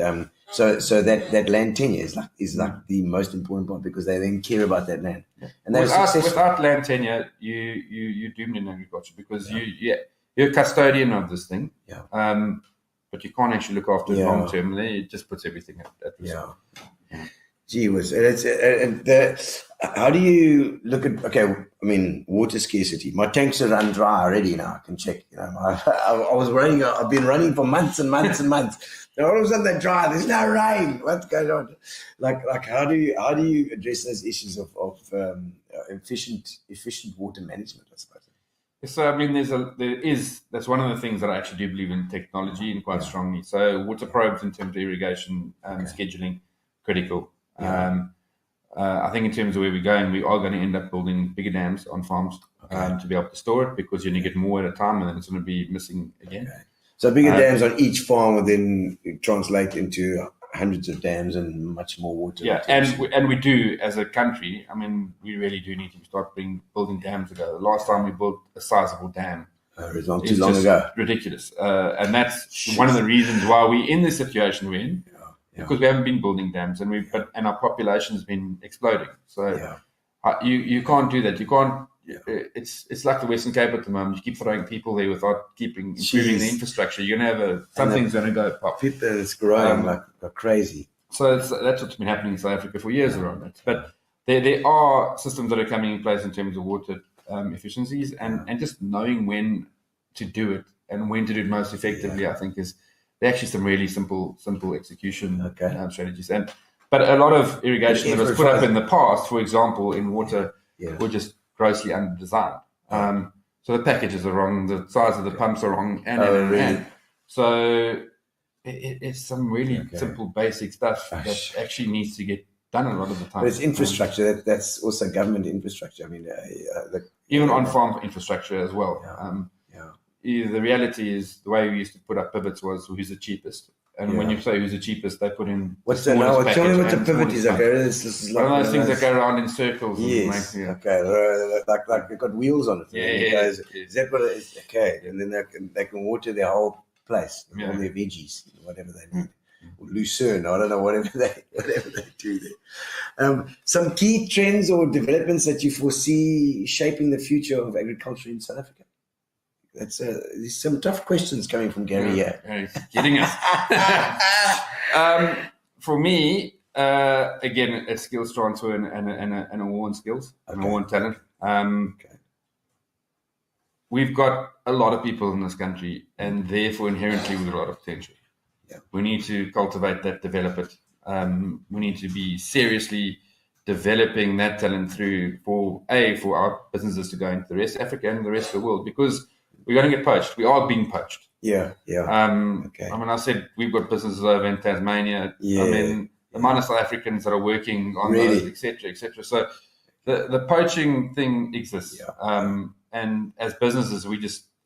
so that land tenure is like the most important part, because they then care about that land. And without land tenure, you're doomed in agriculture, because you're a custodian of this thing. But you can't actually look after it long term. Then it just puts everything at risk. Gee whiz. How do you look at? Okay, I mean, water scarcity. My tanks are run dry already now. I can check. I was running. I've been running for months and months and months. And all of a sudden they're dry. There's no rain. What's going on? Like how do you address those issues of efficient water management, I suppose? So I mean, that's one of the things that I actually do believe in technology and quite strongly. So water probes in terms of irrigation scheduling, critical. I think in terms of where we're going, we are going to end up building bigger dams on farms to be able to store it, because you only get more at a time, and then it's going to be missing again. So bigger dams on each farm will then translate into hundreds of dams and much more water. And we do as a country. I mean, we really do need to start building dams ago. The last time we built a sizable dam It's not too is long just ago. ridiculous. And that's one of the reasons why we're in the situation we're in, because we haven't been building dams, and and our population has been exploding. So you can't do that. You can't. It's like the Western Cape at the moment. You keep throwing people there without improving the infrastructure. You're going to have something's going to go pop. People is growing like crazy. So that's what's been happening in South Africa for years around it. But there are systems that are coming in place in terms of water efficiencies, and just knowing when to do it and when to do it most effectively, I think is actually some really simple execution strategies. But a lot of irrigation that was put up in the past, for example, in water, were just grossly under-designed. So the packages are wrong, the size of the pumps are wrong, and so it's some really simple, basic stuff that actually needs to get done a lot of the time. But it's infrastructure. That's also government infrastructure. I mean, even on-farm infrastructure as well. The reality is the way we used to put up pivots was who's the cheapest. And when you say who's the cheapest, they put in. What's the now? Tell me what the pivot is. Okay, this is like one of those things that go around in circles. Yes. Okay. Like they've got wheels on it. Is that what it is? Okay. And then they can water their whole place, all their veggies, whatever they need. Lucerne, I don't know, whatever they do there. Some key trends or developments that you foresee shaping the future of agriculture in South Africa. There's some tough questions coming from Gary here. He's getting us. For me, again, it's skills transfer and a war on skills and a war on talent. We've got a lot of people in this country, and therefore inherently we've got a lot of potential. We need to cultivate that, develop it. We need to be seriously developing that talent for our businesses to go into the rest of Africa and the rest of the world, because we're going to get poached. We are being poached. I mean, I said we've got businesses over in Tasmania. I mean, the amount of South Africans that are working on those, etc., etc. So the poaching thing exists. And as businesses,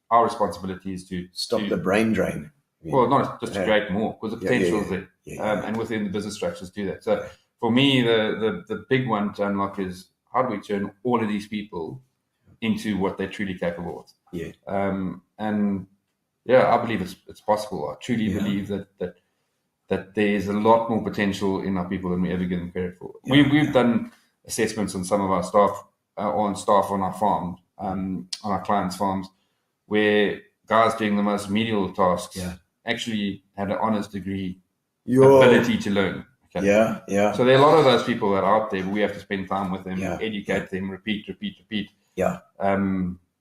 our responsibility is to stop the brain drain. Well, not just to create more, because the potential is there, and within the business structures do that. So for me, the big one to unlock is how do we turn all of these people into what they're truly capable of? I believe it's possible. I truly believe that there's a lot more potential in our people than we ever give them credit for. We've done assessments on some of our staff, on our farms, on our clients' farms, where guys doing the most menial tasks actually had an honors degree ability to learn. So there are a lot of those people that are out there, but we have to spend time with them, educate them, repeat.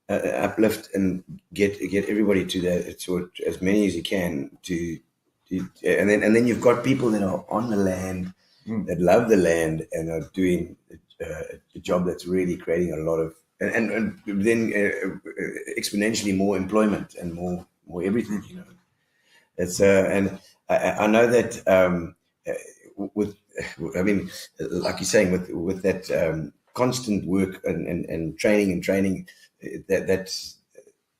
Uplift and get everybody to that, to as many as you can and then you've got people that are on the land, that love the land and are doing a job that's really creating a lot of and then exponentially more employment and more everything. It's and I know that like you're saying, with that constant work and training, that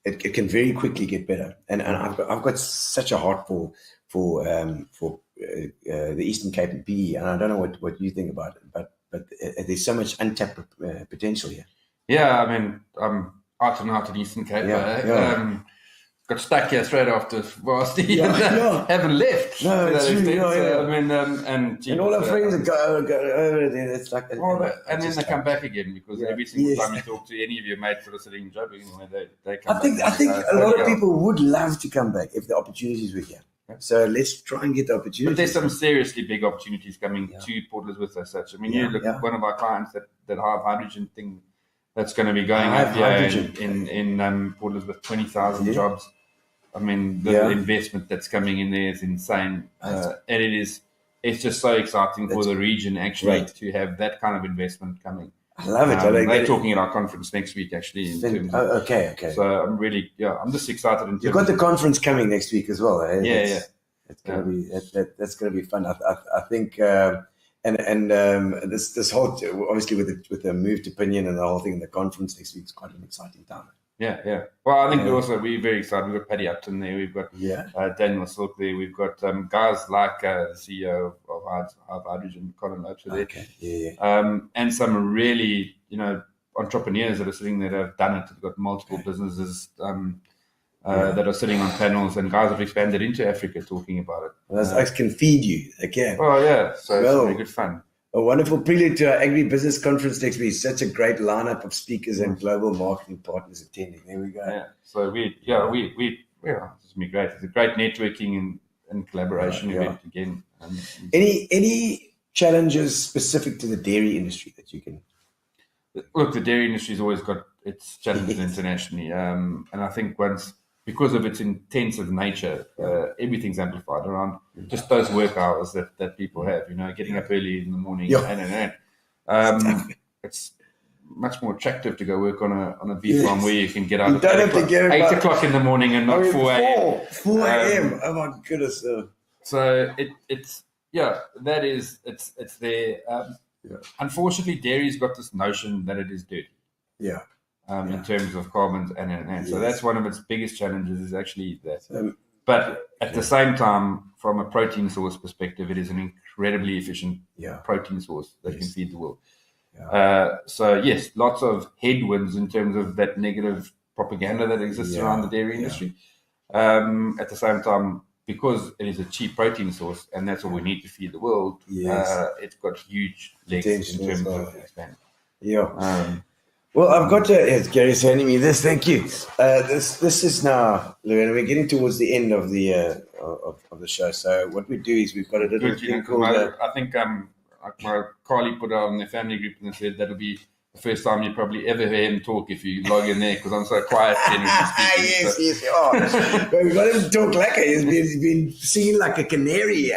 it can very quickly get better. And I've got such a heart for the Eastern Cape and PE, and I don't know what you think about it, but there's so much untapped potential here. I mean, I'm out and out in Eastern Cape. Got stuck here straight after varsity haven't left. No, it's true. I mean, and all our friends go over there. It's like, and then they come back again, because every single time you talk to any of your mates that are sitting jobbing, they come back. I think a lot of people would love to come back if the opportunities were here. So let's try and get the opportunities. But there's some seriously big opportunities coming to Port Elizabeth as such. I mean, you look at one of our clients that Hive Hydrogen thing that's going to be going up here in Port Elizabeth, 20,000 jobs. I mean, the investment that's coming in there is insane, and it's just so exciting for the region actually to have that kind of investment coming. I love it. They're talking at our conference next week actually. Okay. So I'm really, I'm just excited. You've got the conference coming next week as well. Eh? It's going to be that's going to be fun. I think. And this whole, obviously with the move to Pinion and the whole thing, the conference next week is quite an exciting time. Well, I think we're very excited. We've got Paddy Upton there. We've got Daniel Silk there. We've got guys like the CEO of Hydrogen, Colin Lopes there. And some really, entrepreneurs that are sitting there that have done it. They've got multiple businesses. that are sitting on panels, and guys have expanded into Africa talking about it. I can feed you. Okay. Oh, yeah. So it's Well, very good fun. A wonderful prelude to our Agribusiness Conference next week. Such a great lineup of speakers and global marketing partners attending. There we go. Yeah. So it's going to be great. It's a great networking and collaboration event again. Any challenges specific to the dairy industry that you can? Look, the dairy industry's always got its challenges internationally, and I think because of its intensive nature, everything's amplified around just those work hours that people have. Getting up early in the morning, it's much more attractive to go work on a beef farm where you can get out at 8 o'clock in the morning and not 4 a.m. 4 a.m. Oh my goodness! So it's there. Unfortunately, dairy's got this notion that it is dirty. Yeah. In terms of carbons and so that's one of its biggest challenges is actually that. But at the same time, from a protein source perspective, it is an incredibly efficient protein source that can feed the world. So yes, lots of headwinds in terms of that negative propaganda that exists around the dairy industry. At the same time, because it is a cheap protein source and that's what we need to feed the world, it's got huge legs in terms of expanding. Yeah. Well, I've got Gary's handing me this. Thank you. This is now, Llewellyn, we're getting towards the end of the of the show. So what we do is we've got a little thing called. I think my colleague put it on the family group and said that'll be the first time you probably ever hear him talk if you log in there because I'm so quiet. Yes. Oh, well, we've got him to talk like it. He's been singing like a canary.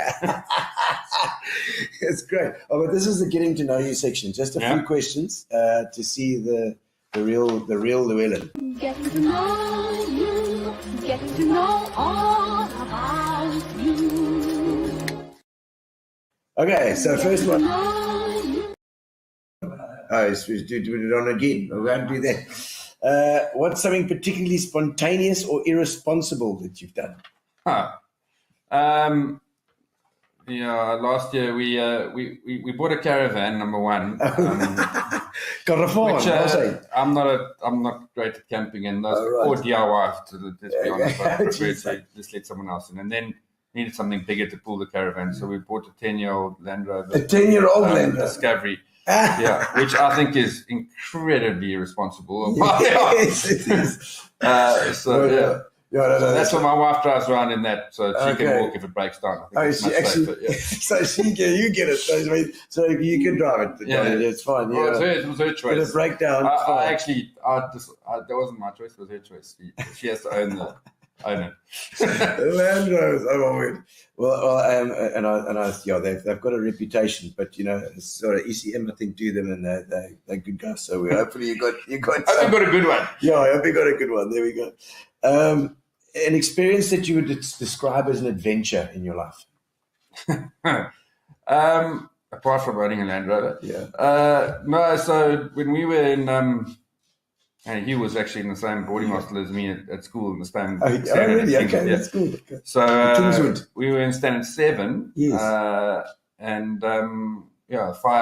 It's great. Oh, but this is the getting to know you section. Just a few questions to see the real Llewellyn. Getting to know you, getting to know all about you. Okay, so first one. Do it on again. We're going to do that. What's something particularly spontaneous or irresponsible that you've done? Last year we bought a caravan, number one. Caravan, which, I'm not great at camping and those or DIY to be honest. I prefer to just let someone else in, and then needed something bigger to pull the caravan, so we bought a 10-year-old Land Rover. A 10-year-old Land Rover Discovery. Which I think is incredibly irresponsible. Yes, it is. That's what my wife drives around in that, so she can walk if it breaks down. I think so you get it. So you can drive it. It's fine. It was her choice. It'll break down. That wasn't my choice. It was her choice. She has to own it. Land Rovers. Oh my word. Well, they've got a reputation, but sort of ECM I think do them, and they're good guys. So hopefully you got. I think got a good one. Yeah, I hope you got a good one. There we go. An experience that you would describe as an adventure in your life. Apart from owning a Land Rover. No. So when we were in, and he was actually in the same boarding hostel as me at school in the same. Really? Okay, that's cool. Okay. So we were in standard 7. Yes. Fire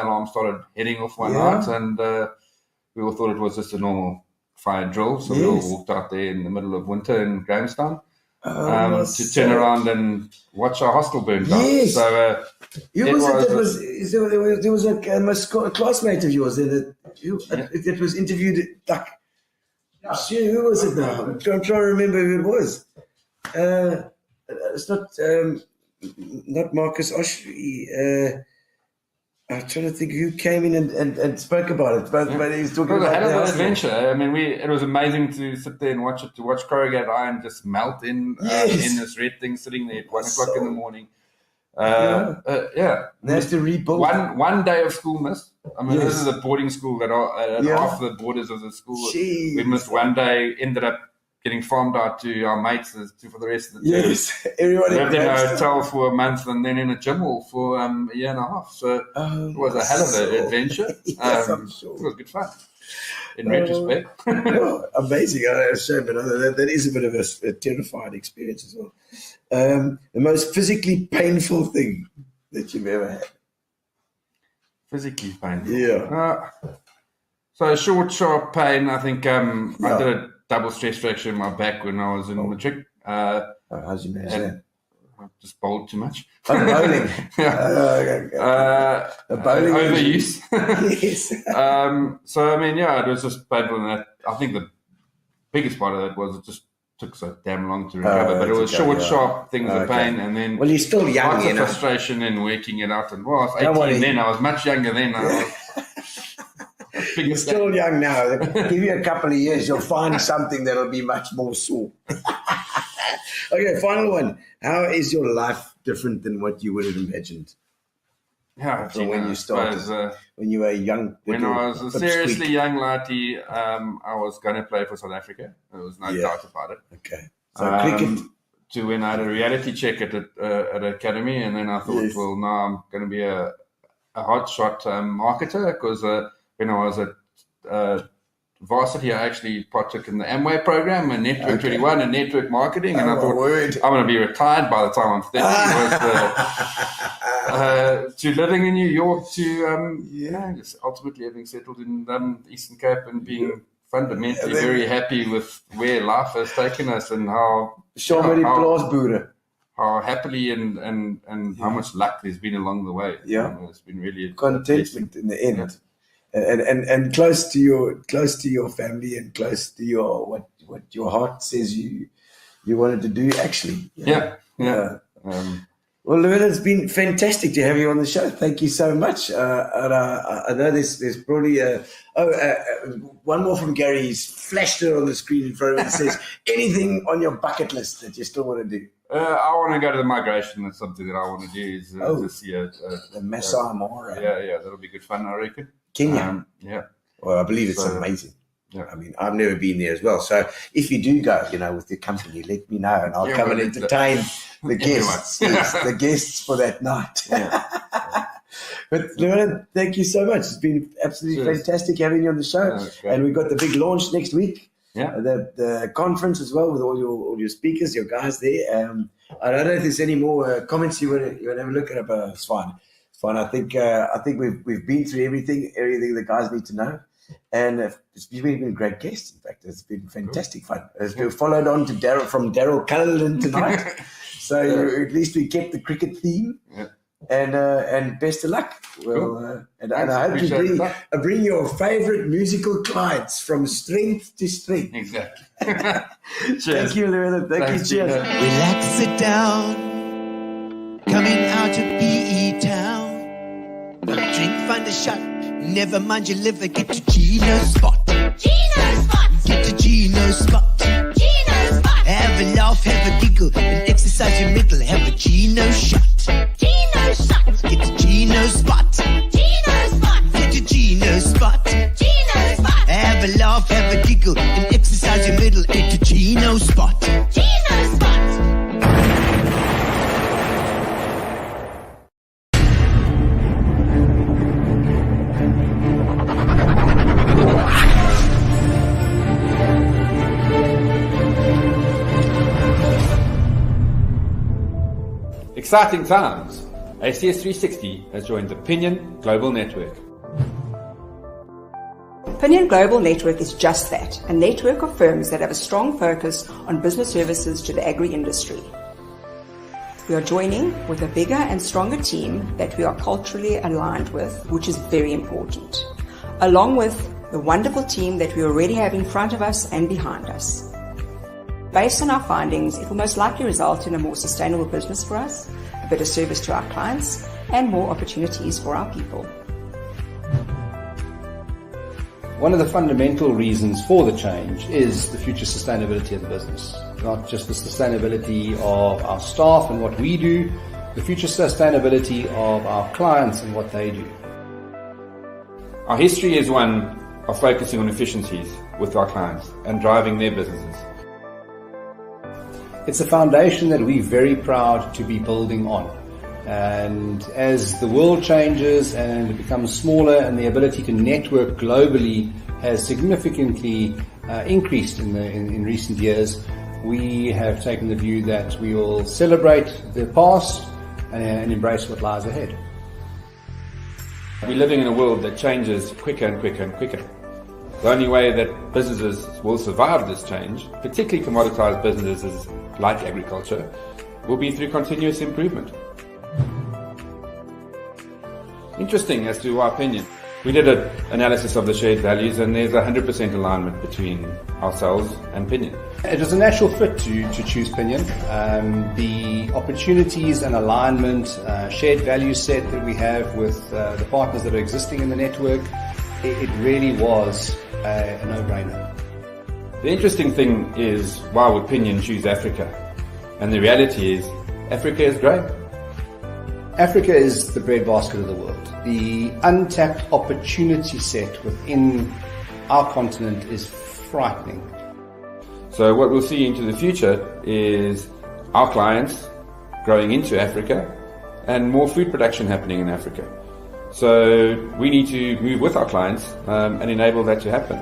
alarm started heading off one night, and we all thought it was just a normal fire drill. So we all walked out there in the middle of winter in Grahamstown to turn around and watch our hostel burn down. Yes. So there was a classmate of yours that was interviewed. Who was it now? I'm trying to remember who it was. It's not Marcus Oshry. I'm trying to think who came in and spoke about it, but he's talking about it. It was an adventure. I mean, it was amazing to sit there and watch corrugated iron just melt in this red thing sitting there at 1 o'clock in the morning. They have to rebuild. One day of school missed. I mean, this is a boarding school that are off the borders of the school. Jeez. We missed one day. Ended up getting farmed out to our mates for the rest of the term. Yes, everybody lived in a hotel for a month and then in a gym hall for a year and a half. So it was a hell of an adventure. Yes, I'm sure. It was good fun. In retrospect. Amazing. I'm sure, but that is a bit of a terrifying experience as well. The most physically painful thing that you've ever had? Physically painful? Yeah. So short, sharp pain. I think I did a double stress fracture in my back when I was in matric. How'd you manage that? I just bowled too much. Oh, bowling. Bowling overuse. Yes. So I mean, it was just painful, and that I think the biggest part of that was it just took so damn long to recover. But it was sharp things of pain, and then you're still young, lots of frustration and working it out. And I was 18 then. I was much younger then. You're still young now. Give you a couple of years, you'll find something that'll be much more sore. Okay, final one. How is your life different than what you would have imagined? Yeah, from when you started, when you were young. When I was a seriously young laddie, I was going to play for South Africa. There was no doubt about it. Okay, so cricket. To when I had a reality check at an academy, and then I thought, well, now I'm going to be a hotshot marketer, because when I was at varsity, I actually partook in the Amway program and Network 21 and network marketing, and I thought I'm going to be retired by the time I'm 30. To living in New York, to just ultimately having settled in Eastern Cape and being fundamentally very happy with where life has taken us, and how happily and how much luck there's been along the way. It's been really contentment in the end. And close to your family, and close to your what your heart says you wanted to do actually. Well, Llewellyn, it's been fantastic to have you on the show. Thank you so much. And I know there's probably one more from Gary. He's flashed it on the screen in front of him. It says, anything on your bucket list that you still want to do? I want to go to the migration. That's something that I want to do. Is to see the Masai Mara. That'll be good fun, I reckon. Kenya. Well, I believe it's amazing. I mean, I've never been there as well. So if you do go, with your company, let me know, and I'll come and entertain the guests, the guests for that night. But Llewellyn, thank you so much. It's been absolutely fantastic having you on the show. And we've got the big launch next week. The conference as well, with all your speakers, your guys there. I don't know if there's any more comments you want to have a look at. It's fine. It's fine. I think we've been through everything the guys need to know. And it's been a great guest. In fact, it's been fantastic fun. We followed on to Daryl Cullen tonight, so at least we kept the cricket theme. And best of luck. Well, and I hope you bring your favourite musical clients from strength to strength. Exactly. Thank you, Llewellyn. Thank you. Cheers. Relax, sit down. Coming out of PE town. Drink, find a shot. Never mind your liver, get to Gino's spot. Gino's spot. Get to Gino's spot. Gino's spot. Have a laugh, have a giggle, and exercise your middle. Have a Gino shot. Gino's shot. Get to Gino's spot. Gino's spot. Get to Gino's spot. Gino's spot. Have a laugh, have a giggle, and exercise your middle. Get to Gino's spot. Gino's spot. Exciting times. ACS 360 has joined the Pinion Global Network. Pinion Global Network is just that, a network of firms that have a strong focus on business services to the agri-industry. We are joining with a bigger and stronger team that we are culturally aligned with, which is very important, along with the wonderful team that we already have in front of us and behind us. Based on our findings, it will most likely result in a more sustainable business for us, a better service to our clients, and more opportunities for our people. One of the fundamental reasons for the change is the future sustainability of the business. Not just the sustainability of our staff and what we do, the future sustainability of our clients and what they do. Our history is one of focusing on efficiencies with our clients and driving their businesses. It's a foundation that we're very proud to be building on. And as the world changes and it becomes smaller and the ability to network globally has significantly increased in recent years, we have taken the view that we will celebrate the past and embrace what lies ahead. We're living in a world that changes quicker and quicker and quicker. The only way that businesses will survive this change, particularly commoditized businesses like agriculture, will be through continuous improvement. Interesting as to our opinion. We did an analysis of the shared values, and there's 100% alignment between ourselves and Pinion. It was a natural fit to choose Pinion. The opportunities and alignment, shared value set that we have with the partners that are existing in the network, it really was a no-brainer. The interesting thing is, why would Pinion choose Africa? And the reality is, Africa is growing. Africa is the breadbasket of the world. The untapped opportunity set within our continent is frightening. So what we'll see into the future is our clients growing into Africa and more food production happening in Africa. So we need to move with our clients and enable that to happen.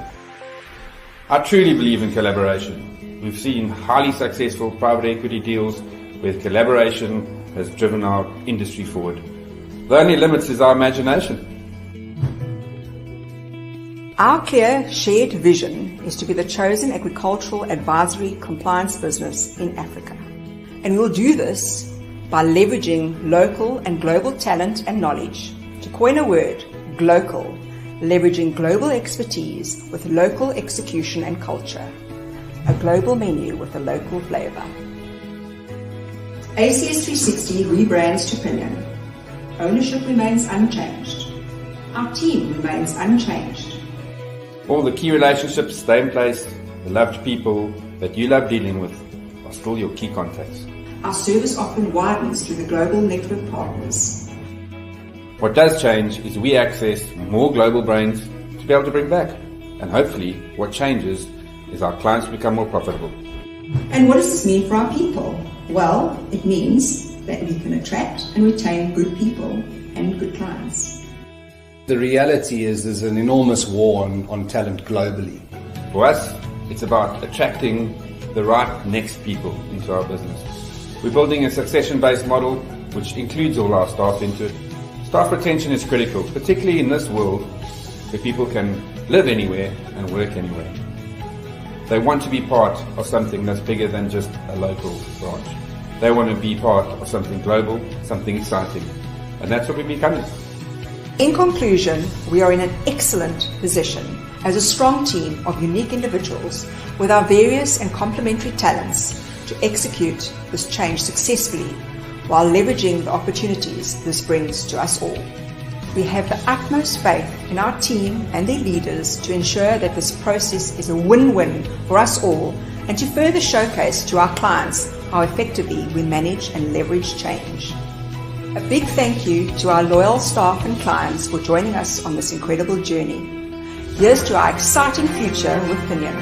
I truly believe in collaboration. We've seen highly successful private equity deals where collaboration has driven our industry forward. The only limit is our imagination. Our clear shared vision is to be the chosen agricultural advisory compliance business in Africa. And we'll do this by leveraging local and global talent and knowledge. To coin a word, glocal, leveraging global expertise with local execution and culture. A global menu with a local flavor. ACS 360 rebrands to Pinion. Ownership remains unchanged. Our team remains unchanged. All the key relationships stay in place. The loved people that you love dealing with are still your key contacts. Our service offering widens through the global network partners. What does change is we access more global brains to be able to bring back. And hopefully what changes is our clients become more profitable. And what does this mean for our people? Well, it means that we can attract and retain good people and good clients. The reality is there's an enormous war on talent globally. For us, it's about attracting the right next people into our business. We're building a succession-based model which includes all our staff into it. Staff retention is critical, particularly in this world where people can live anywhere and work anywhere. They want to be part of something that's bigger than just a local branch. They want to be part of something global, something exciting. And that's what we're becoming. In conclusion, we are in an excellent position as a strong team of unique individuals with our various and complementary talents to execute this change successfully while leveraging the opportunities this brings to us all. We have the utmost faith in our team and their leaders to ensure that this process is a win-win for us all and to further showcase to our clients how effectively we manage and leverage change. A big thank you to our loyal staff and clients for joining us on this incredible journey. Here's to our exciting future with Pinion.